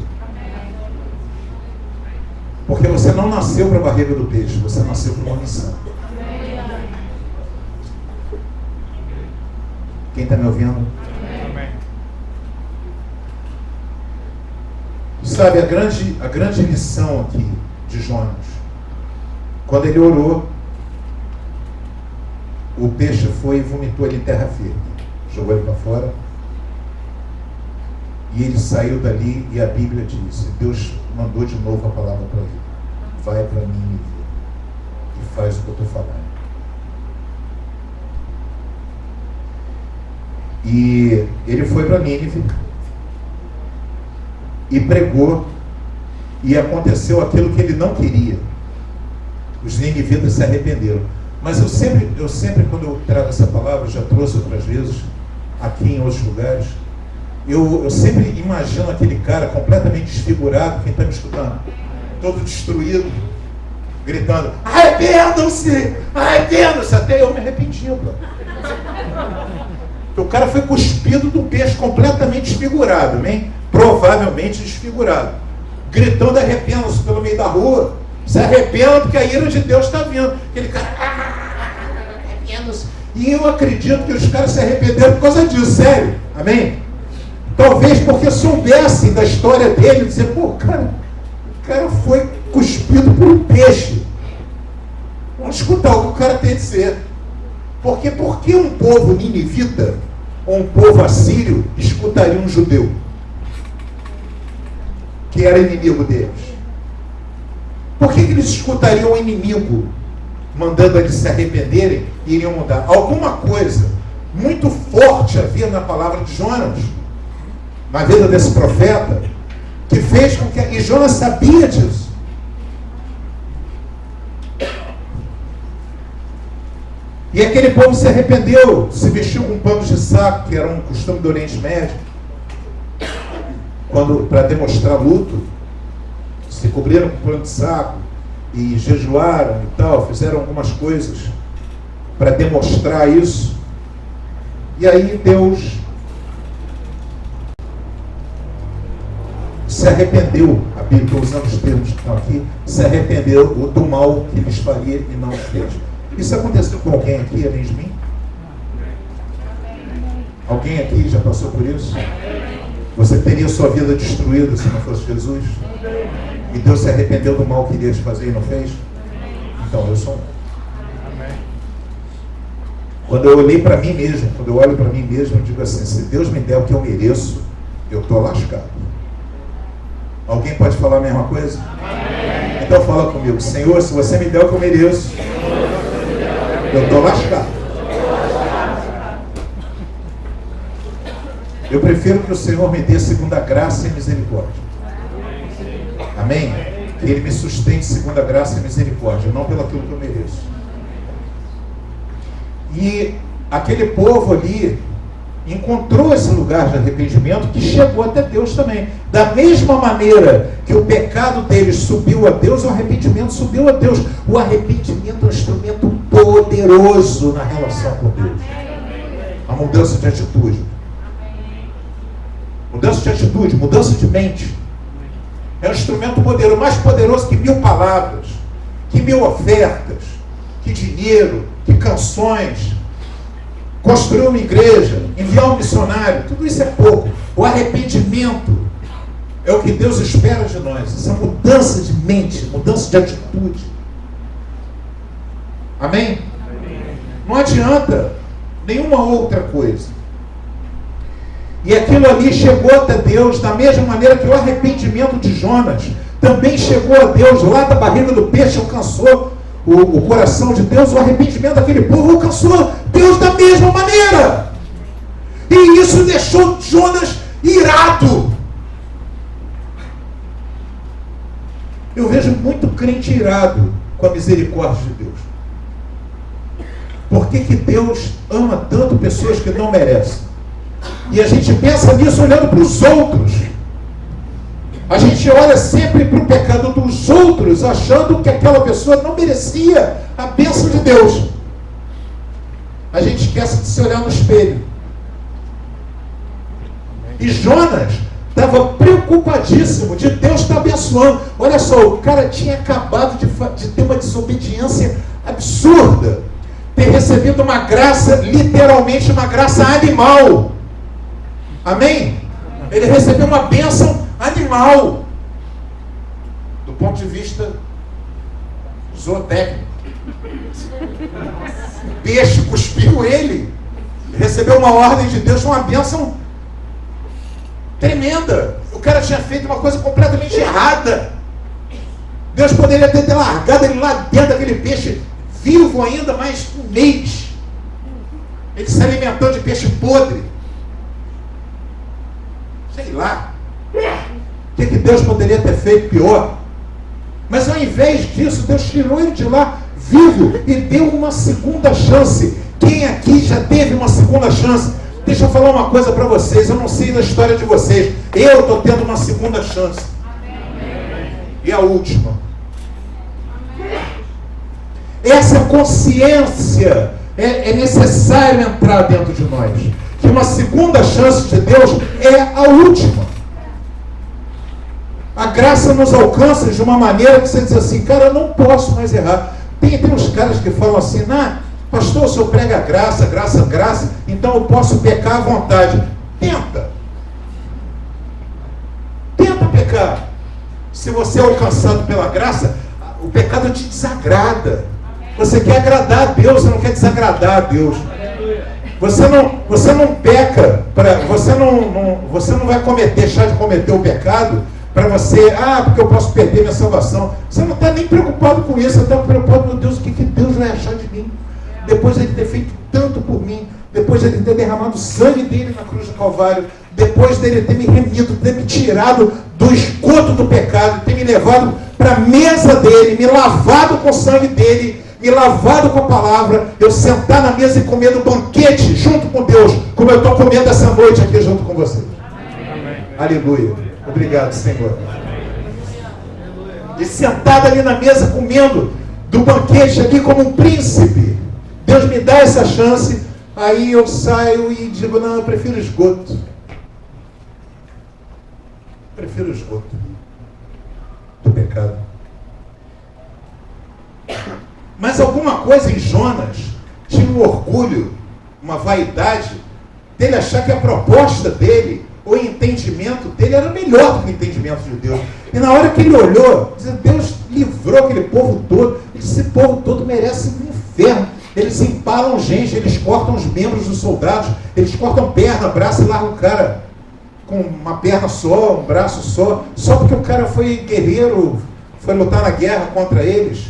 Porque você não nasceu para a barriga do peixe, você nasceu para uma missão. Quem está me ouvindo? Sabe, a grande lição aqui de Jonas, quando ele orou, o peixe foi e vomitou ele em terra firme, jogou ele para fora, e ele saiu dali, e a Bíblia diz, Deus mandou de novo a palavra para ele: vai para Nínive e faz o que eu estou falando. E ele foi para Nínive e pregou, e aconteceu aquilo que ele não queria. Os ninivitas se arrependeram. Mas eu sempre quando eu trago essa palavra, já trouxe outras vezes aqui em outros lugares, eu sempre imagino aquele cara completamente desfigurado, quem está me escutando, todo destruído, gritando: arrependam-se, arrependam-se. Até eu me arrependi, o cara foi cuspido do peixe, completamente desfigurado, né? Provavelmente desfigurado, gritando: arrependam-se pelo meio da rua. Se arrependam porque a ira de Deus está vindo. Aquele cara: arrependam-se. E eu acredito que os caras se arrependeram por causa disso, sério, amém? Talvez porque soubessem da história dele, dizer: pô, o cara foi cuspido por um peixe. Vamos escutar o que o cara tem a dizer. Porque por que um povo ninivita ou um povo assírio escutaria um judeu que era inimigo deles? Por que eles escutariam um inimigo mandando eles se arrependerem e iriam mudar? Alguma coisa muito forte havia na palavra de Jonas, na vida desse profeta, que fez com que... E Jonas sabia disso. E aquele povo se arrependeu, se vestiu com panos de saco, que era um costume do Oriente Médio, para demonstrar luto, se cobriram com pano de saco e jejuaram e tal, fizeram algumas coisas para demonstrar isso. E aí Deus se arrependeu, a Bíblia, estou usando os termos que estão aqui, se arrependeu do mal que lhes faria e não fez. Isso aconteceu com alguém aqui, além de mim? Alguém aqui já passou por isso? Você teria sua vida destruída se não fosse Jesus? E Deus se arrependeu do mal que iria te fazer e não fez? Então eu sou um. Quando eu olhei para mim mesmo, quando eu olho para mim mesmo, eu digo assim: se Deus me der o que eu mereço, eu estou lascado. Alguém pode falar a mesma coisa? Então fala comigo: Senhor, se você me der o que eu mereço, eu estou lascado. Eu prefiro que o Senhor me dê segundo a graça e misericórdia. Amém? Que Ele me sustente segundo a graça e misericórdia, não pelo aquilo que eu mereço. E aquele povo ali encontrou esse lugar de arrependimento que chegou até Deus também. Da mesma maneira que o pecado deles subiu a Deus, o arrependimento subiu a Deus. O arrependimento é um instrumento poderoso na relação com Deus. A mudança de atitude. Mudança de atitude, mudança de mente. É um instrumento poderoso, mais poderoso que 1000 palavras, que 1000 ofertas, que dinheiro, que canções. construir uma igreja, enviar um missionário, tudo isso é pouco. O arrependimento é o que Deus espera de nós. Essa mudança de mente, mudança de atitude. Amém? Não adianta nenhuma outra coisa. E aquilo ali chegou até Deus da mesma maneira que o arrependimento de Jonas também chegou a Deus. Lá da barriga do peixe alcançou o coração de Deus. O arrependimento daquele povo alcançou Deus da mesma maneira. E isso deixou Jonas irado. Eu vejo muito crente irado com a misericórdia de Deus. Por que Deus ama tanto pessoas que não merecem? E a gente pensa nisso olhando para os outros. A gente olha sempre para o pecado dos outros, achando que aquela pessoa não merecia a bênção de Deus. A gente esquece de se olhar no espelho. E Jonas estava preocupadíssimo de Deus estar abençoando. Olha só, o cara tinha acabado de ter uma desobediência absurda. Ter recebido uma graça, literalmente uma graça animal. Amém? Ele recebeu uma bênção animal. Do ponto de vista zootécnico. O peixe cuspiu ele. Recebeu uma ordem de Deus, uma bênção tremenda. O cara tinha feito uma coisa completamente errada. Deus poderia ter largado ele lá dentro daquele peixe, vivo ainda, mais um mês. Ele se alimentando de peixe podre. Sei lá. O que Deus poderia ter feito pior? Mas ao invés disso, Deus tirou ele de lá vivo e deu uma segunda chance. Quem aqui já teve uma segunda chance? Deixa eu falar uma coisa para vocês. Eu não sei da história de vocês. Eu estou tendo uma segunda chance. E a última. Essa consciência é necessário entrar dentro de nós. Que uma segunda chance de Deus é a última. A graça nos alcança de uma maneira que você diz assim, cara, eu não posso mais errar. Tem uns caras que falam assim, pastor, o senhor prega graça, graça, graça, então eu posso pecar à vontade. Tenta pecar. Se você é alcançado pela graça, o pecado te desagrada. Você quer agradar a Deus, você não quer desagradar a Deus. Você não peca, você não vai deixar de cometer o pecado para você, porque eu posso perder minha salvação. Você não está nem preocupado com isso, você está preocupado, meu Deus, o que Deus vai achar de mim? Depois de ele ter feito tanto por mim, depois de ele ter derramado o sangue dele na cruz do Calvário, depois dele ter me remido, ter me tirado do esgoto do pecado, ter me levado para a mesa dele, me lavado com o sangue dele, me lavado com a palavra, eu sentar na mesa e comer no banquete junto com Deus, como eu estou comendo essa noite aqui junto com vocês. Amém. Aleluia. Obrigado, Senhor. E sentado ali na mesa comendo do banquete aqui como um príncipe. Deus me dá essa chance, aí eu saio e digo, não, eu prefiro esgoto. Prefiro esgoto do pecado. Mas alguma coisa em Jonas tinha um orgulho, uma vaidade, dele achar que a proposta dele, o entendimento dele era melhor do que o entendimento de Deus. E na hora que ele olhou, Deus livrou aquele povo todo, esse povo todo merece um inferno. Eles empalam gente, eles cortam os membros dos soldados, eles cortam perna, braço e largam o cara com uma perna só, um braço só porque o cara foi guerreiro, foi lutar na guerra contra eles.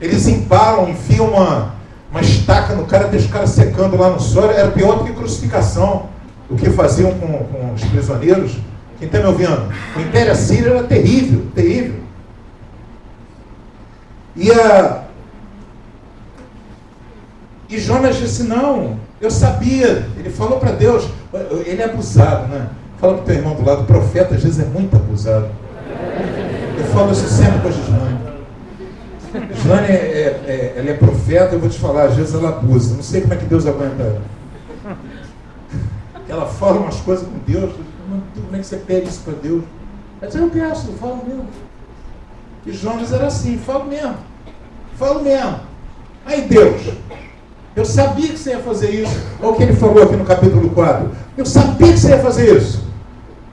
Eles empalam, enfiam uma estaca no cara, deixam o cara secando lá no sol. Era pior do que crucificação, o que faziam com os prisioneiros. Quem está me ouvindo? O Império Assírio era terrível, terrível. E Jonas disse, não, eu sabia. Ele falou para Deus, ele é abusado, né? Fala para o teu irmão do lado, o profeta às vezes é muito abusado. Eu falo isso sempre com a Gislane. Gislane, ela é profeta, eu vou te falar, às vezes ela abusa. Não sei como é que Deus aguenta ela. Ela fala umas coisas com Deus, como é que você pede isso para Deus? Ela diz, eu peço, eu falo mesmo. E Jonas era assim, falo mesmo. Aí Deus, Eu sabia que você ia fazer isso. Olha o que ele falou aqui no capítulo 4. Eu sabia que você ia fazer isso.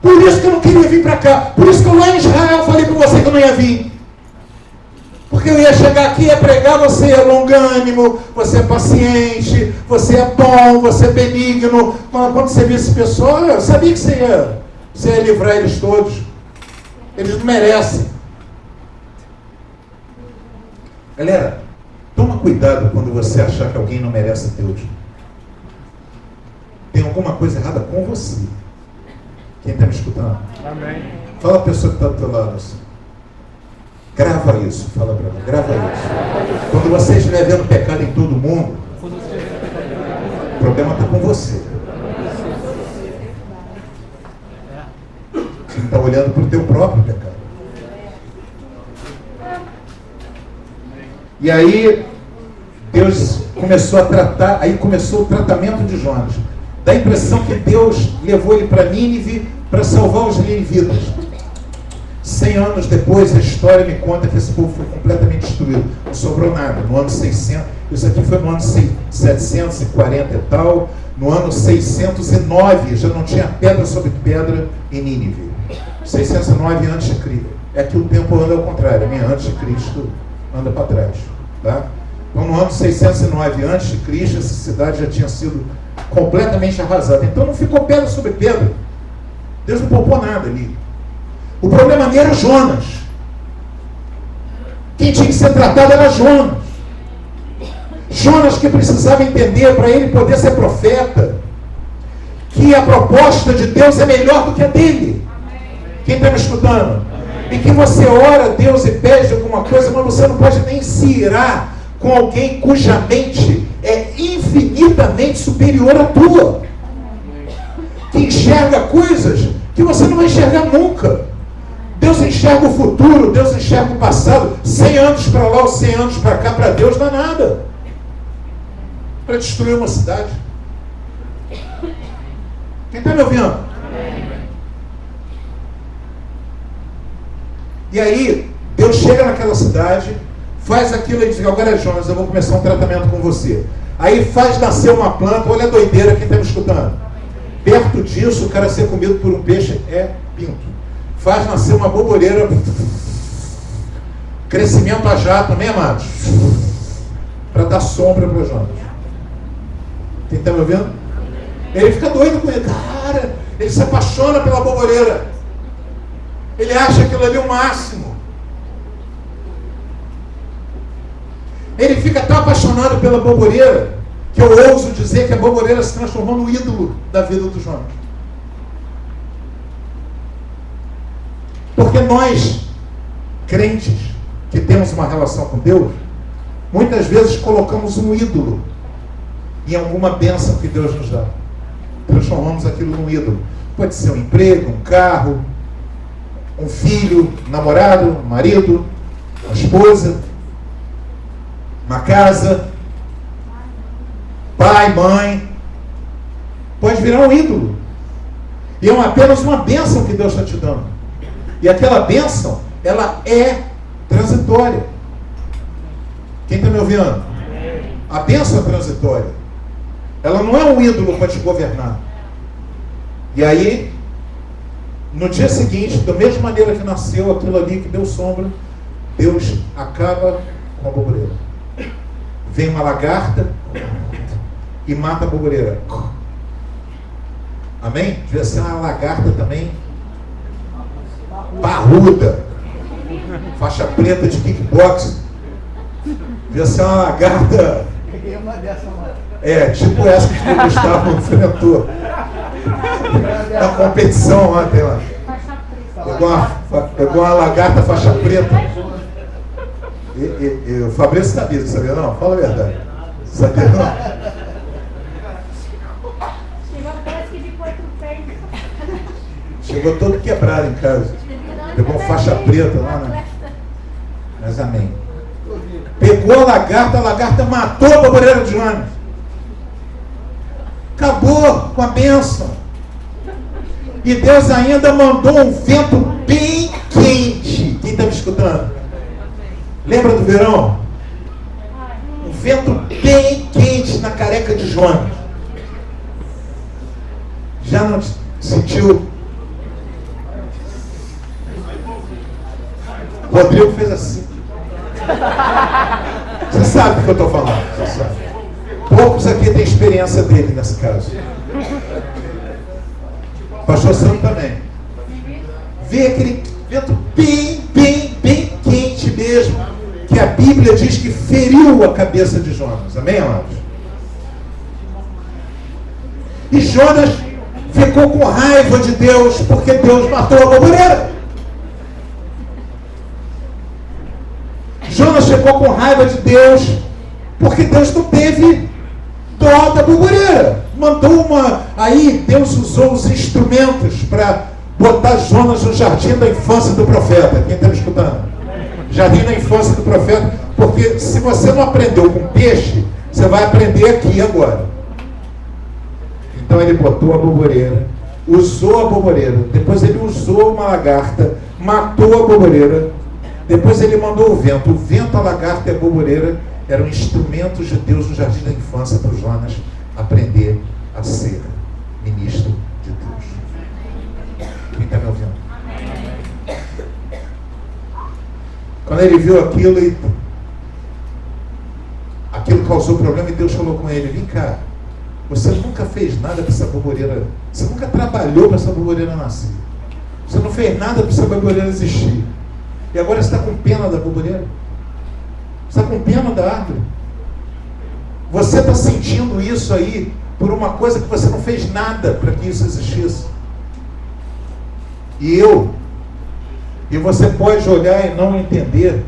Por isso que eu não queria vir para cá. Por isso que eu lá em Israel falei para você que eu não ia vir. Porque eu ia chegar aqui e ia pregar, você é longânimo, você é paciente, você é bom, você é benigno. Quando você vê esse pessoal, eu sabia que você ia livrar eles todos. Eles não merecem. Galera, toma cuidado quando você achar que alguém não merece Deus. Tem alguma coisa errada com você. Quem está me escutando? Amém. Fala a pessoa que está do teu lado assim. Grava isso, fala para mim, grava isso. Quando você estiver vendo pecado em todo mundo, o problema está com você. Você está olhando para o teu próprio pecado. E aí, Deus começou a tratar, aí começou o tratamento de Jonas. Dá a impressão que Deus levou ele para Nínive para salvar os ninivitas. 100 anos depois, a história me conta que esse povo foi completamente destruído. Não sobrou nada. No ano 600, isso aqui foi no ano 740 e tal. No ano 609, já não tinha pedra sobre pedra em Nínive. 609 antes de Cristo. É que o tempo anda ao contrário, né? Antes de Cristo anda para trás. Tá? Então, no ano 609 antes de Cristo, essa cidade já tinha sido completamente arrasada. Então, não ficou pedra sobre pedra. Deus não poupou nada ali. O problema nem era Jonas. Quem tinha que ser tratado era Jonas. Jonas que precisava entender, para ele poder ser profeta, que a proposta de Deus é melhor do que a dele. Quem está me escutando? E que você ora a Deus e pede alguma coisa, mas você não pode nem se irar com alguém cuja mente é infinitamente superior à tua. Que enxerga coisas que você não vai enxergar nunca. Deus enxerga o futuro, Deus enxerga o passado. 100 anos para lá ou 100 anos para cá, para Deus não é nada. Para destruir uma cidade. Quem está me ouvindo? E aí, Deus chega naquela cidade, faz aquilo e diz: agora, Jonas, eu vou começar um tratamento com você. Aí faz nascer uma planta, olha a doideira, quem está me escutando? Perto disso, o cara ser comido por um peixe é pinto. Faz nascer uma boboreira, crescimento a jato, né, amados? Para dar sombra para Jonas. Quem está me ouvindo? Ele fica doido com ele. Cara, ele se apaixona pela boboreira. Ele acha aquilo ali o máximo. Ele fica tão apaixonado pela boboreira que eu ouso dizer que a boboreira se transformou no ídolo da vida do Jonas. Porque nós, crentes, que temos uma relação com Deus, muitas vezes colocamos um ídolo em alguma bênção que Deus nos dá. Transformamos aquilo num ídolo. Pode ser um emprego, um carro, um filho, um namorado, um marido, uma esposa, uma casa, pai, mãe. Pode virar um ídolo. E é apenas uma bênção que Deus está te dando. E aquela bênção, ela é transitória. Quem está me ouvindo? A bênção é transitória. Ela não é um ídolo para te governar. E aí, no dia seguinte, da mesma maneira que nasceu aquilo ali que deu sombra, Deus acaba com a boboreira. Vem uma lagarta e mata a boboreira. Amém? Devia ser uma lagarta também parruda, faixa preta de kickboxing. Devia ser uma lagarta. Tipo essa que o Gustavo enfrentou na competição ontem lá. Pegou uma lagarta faixa preta. E o Fabrício sabia, sabia não? Fala a verdade. Sabia não? Chegou todo quebrado em casa. Pegou faixa preta lá, né? Mas amém. Pegou a lagarta matou a boboreira de Jonas. Acabou com a bênção. E Deus ainda mandou um vento bem quente. Quem está me escutando? Lembra do verão? Um vento bem quente na careca de Jonas. Já não sentiu? Rodrigo fez assim. Você sabe do que eu estou falando. Você sabe. Poucos aqui têm experiência dele nesse caso. Pastor Santo também. Vê aquele vento bem quente mesmo, que a Bíblia diz que feriu a cabeça de Jonas. Amém, amados? E Jonas ficou com raiva de Deus, porque Deus matou a boboreira. Jonas ficou com raiva de Deus, porque Deus não teve dó da boboreira. Mandou uma... Aí Deus usou os instrumentos para botar Jonas no jardim da infância do profeta. Quem está me escutando? Jardim da infância do profeta. Porque se você não aprendeu com peixe, você vai aprender aqui agora. Então ele botou a boboreira, usou a boboreira, depois ele usou uma lagarta, matou a boboreira, depois ele mandou o vento, a lagarta e a boboreira eram instrumentos de Deus no jardim da infância para o Jonas aprender a ser ministro de Deus. Quem está me ouvindo? Quando ele viu aquilo, aquilo causou problema e Deus falou com ele: vem cá, você nunca fez nada para essa boboreira, você nunca trabalhou para essa boboreira nascer, você não fez nada para essa boboreira existir, e agora você está com pena da boboreira, você está com pena da árvore, você está sentindo isso aí por uma coisa que você não fez nada para que isso existisse. E você pode olhar e não entender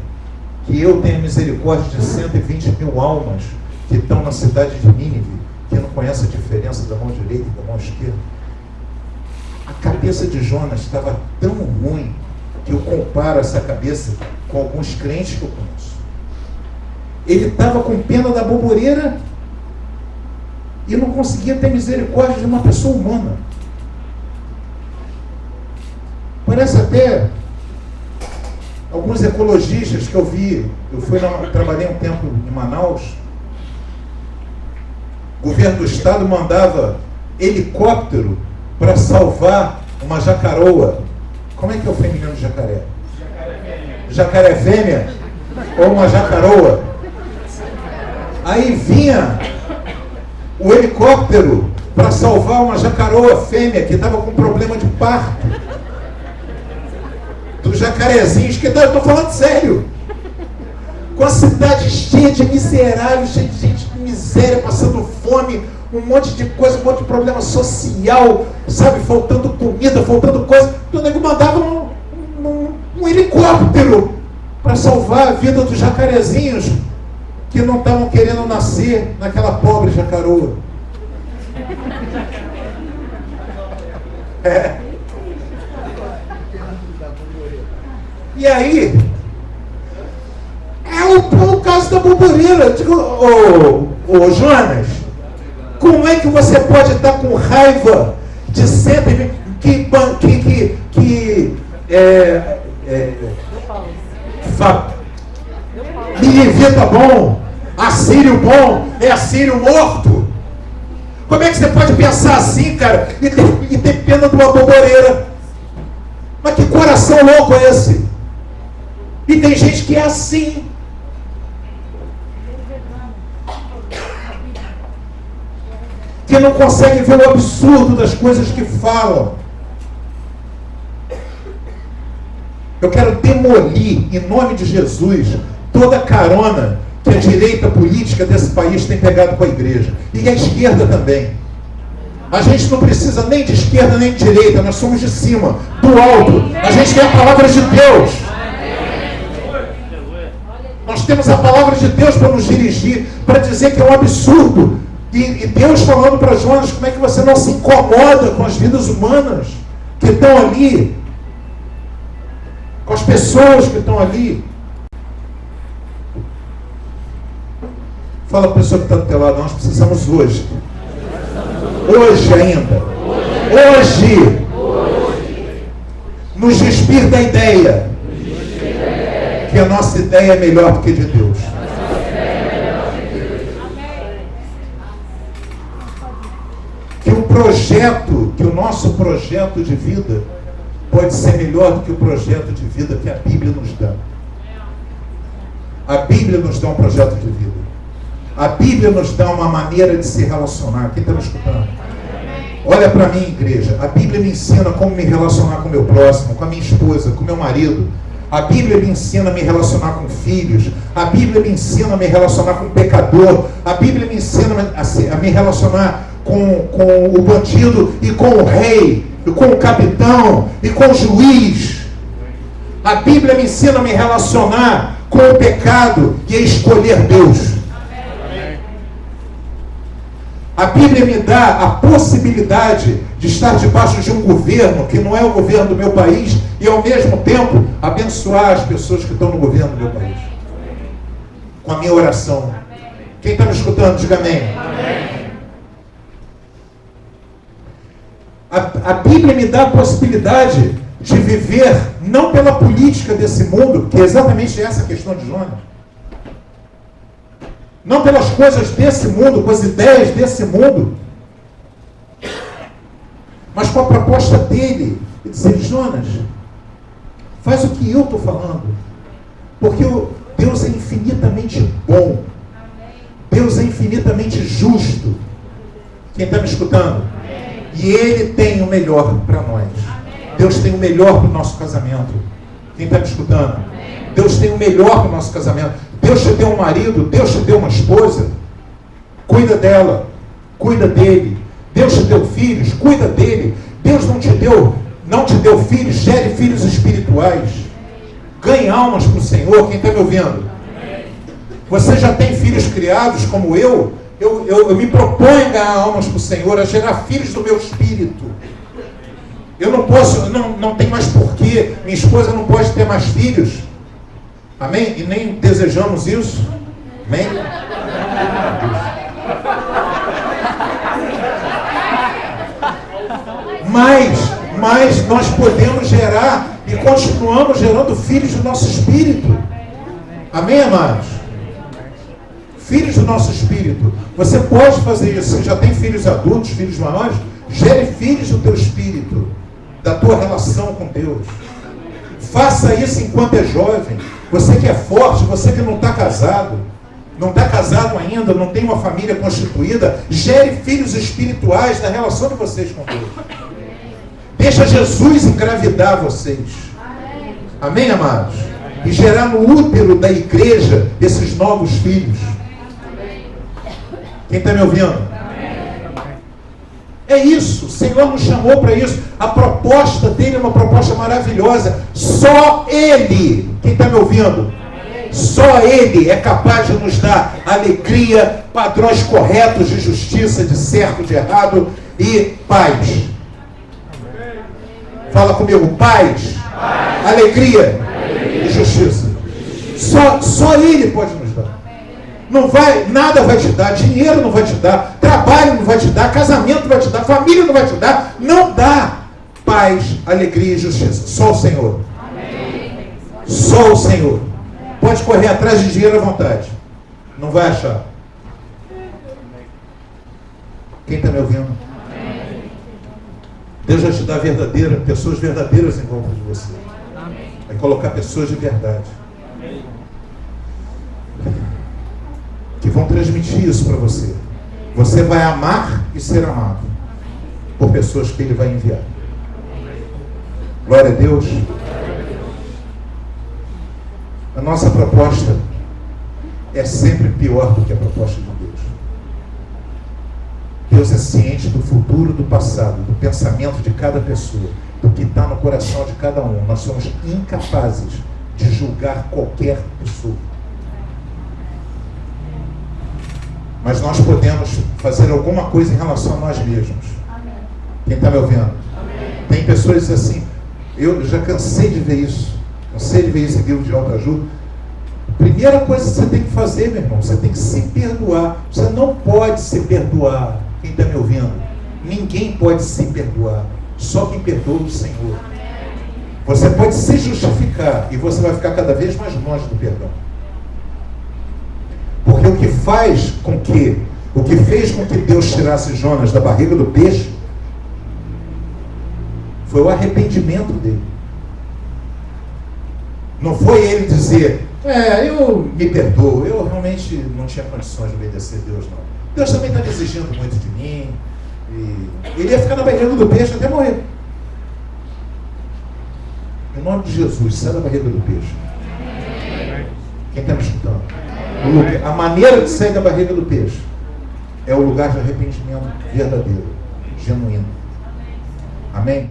que eu tenho misericórdia de 120 mil almas que estão na cidade de Nínive, que não conhece a diferença da mão direita e da mão esquerda. A cabeça de Jonas estava tão ruim que eu comparo essa cabeça com alguns crentes que eu conheço. Ele estava com pena da boboreira e não conseguia ter misericórdia de uma pessoa humana. Parece até alguns ecologistas que eu vi. Trabalhei um tempo em Manaus. O governo do estado mandava helicóptero para salvar uma jacaroa. Como é que é o feminino de jacaré? Jacaré fêmea ou uma jacaroa. Aí vinha o helicóptero para salvar uma jacaroa fêmea que estava com problema de parto. Dos jacarezinhos, que eu estou falando sério. Com a cidade cheia de miseráveis, cheia de gente de miséria, passando fome, um monte de coisa, um monte de problema social, sabe, faltando comida, faltando coisa. O nego mandava um helicóptero para salvar a vida dos jacarezinhos que não estavam querendo nascer naquela pobre jacaroa. E aí, é o caso da boboreira. Digo, ô Jonas, como é que você pode estar com raiva de 120 Ninivita bom, assírio bom, é assírio morto? Como é que você pode pensar assim, cara, e ter pena de uma boboreira? Mas que coração louco é esse? E tem gente que é assim. Que não consegue ver o absurdo das coisas que falam. Eu quero demolir, em nome de Jesus, toda a carona que a direita política desse país tem pegado com a igreja. E a esquerda também. A gente não precisa nem de esquerda nem de direita, nós somos de cima, do alto. A gente quer a palavra de Deus. Nós temos a palavra de Deus para nos dirigir, para dizer que é um absurdo. E Deus falando para Jonas, como é que você não se incomoda com as vidas humanas que estão ali, com as pessoas que estão ali. Fala para a pessoa que está do teu lado: nós precisamos hoje ainda, hoje, nos despir da ideia que a nossa ideia é melhor do que de Deus. que o nosso projeto de vida pode ser melhor do que o projeto de vida que a Bíblia nos dá. A Bíblia nos dá um projeto de vida. A Bíblia nos dá uma maneira de se relacionar. Quem está me escutando? Olha para mim, igreja. A Bíblia me ensina como me relacionar com o meu próximo, com a minha esposa, com o meu marido. A Bíblia me ensina a me relacionar com filhos. A Bíblia me ensina a me relacionar com o pecador. A Bíblia me ensina a me relacionar com o bandido e com o rei, e com o capitão e com o juiz. A Bíblia me ensina a me relacionar com o pecado e a escolher Deus. A Bíblia me dá a possibilidade de estar debaixo de um governo que não é o governo do meu país e, ao mesmo tempo, abençoar as pessoas que estão no governo do meu país. Com a minha oração. Quem está me escutando, diga amém. A Bíblia me dá a possibilidade de viver não pela política desse mundo, que é exatamente essa a questão de Jonas. Não pelas coisas desse mundo, com as ideias desse mundo, mas com a proposta dele, de dizer: Jonas, faz o que eu estou falando, porque Deus é infinitamente bom, Deus é infinitamente justo. Quem está me escutando? E Ele tem o melhor para nós. Deus tem o melhor para o nosso casamento. Quem está me escutando? Deus tem o melhor para o nosso casamento. Deus te deu um marido, Deus te deu uma esposa, cuida dela, cuida dele. Deus te deu filhos, cuida dele. Deus não te deu filhos, gere filhos espirituais. Ganhe almas para o Senhor. Quem está me ouvindo? Você já tem filhos criados como eu me proponho a ganhar almas para o Senhor, a gerar filhos do meu espírito. Eu não posso, não tem mais porquê, minha esposa não pode ter mais filhos. Amém? E nem desejamos isso. Amém? Mas nós podemos gerar e continuamos gerando filhos do nosso espírito. Amém, amados? Filhos do nosso espírito. Você pode fazer isso. Você já tem filhos adultos, filhos maiores? Gere filhos do teu espírito, da tua relação com Deus. Faça isso enquanto é jovem. Você que é forte, você que não está casado ainda, não tem uma família constituída, gere filhos espirituais da relação de vocês com Deus. Deixa Jesus engravidar vocês. Amém, amados? E gerar no útero da igreja esses novos filhos. Quem está me ouvindo? É isso, o Senhor nos chamou para isso. A proposta dele é uma proposta maravilhosa. Só Ele, quem está me ouvindo? Só Ele é capaz de nos dar alegria, padrões corretos de justiça, de certo, de errado e paz. Fala comigo, paz, alegria e justiça. Só Ele pode nos dar. Nada vai te dar, dinheiro não vai te dar, trabalho não vai te dar, casamento não vai te dar, família não vai te dar, não dá paz, alegria e justiça. Só o Senhor. Amém. Só o Senhor. Pode correr atrás de dinheiro à vontade, não vai achar. Quem está me ouvindo? Amém. Deus vai te dar pessoas verdadeiras em volta de você. Amém. Vai colocar pessoas de verdade. Amém. Que vão transmitir isso para você. Você vai amar e ser amado por pessoas que Ele vai enviar. Glória a Deus. A nossa proposta é sempre pior do que a proposta de Deus. Deus é ciente do futuro, do passado, do pensamento de cada pessoa, do que está no coração de cada um. Nós somos incapazes de julgar qualquer pessoa. Mas nós podemos fazer alguma coisa em relação a nós mesmos. Amém. Quem está me ouvindo? Amém. Tem pessoas assim, eu já cansei de ver isso. Cansei de ver isso em livro de autoajuda. Primeira coisa que você tem que fazer, meu irmão, você tem que se perdoar. Você não pode se perdoar. Quem está me ouvindo? Ninguém pode se perdoar. Só quem perdoa é o Senhor. Você pode se justificar e você vai ficar cada vez mais longe do perdão. Porque o que fez com que Deus tirasse Jonas da barriga do peixe Foi o arrependimento dele. Não foi ele dizer, eu me perdoo, eu realmente não tinha condições de obedecer a Deus, não. Deus também está exigindo muito de mim. E ele ia ficar na barriga do peixe até morrer. Em nome de Jesus, sai da barriga do peixe. Quem está me escutando? A maneira de sair da barriga do peixe é o lugar de arrependimento verdadeiro, genuíno. Amém?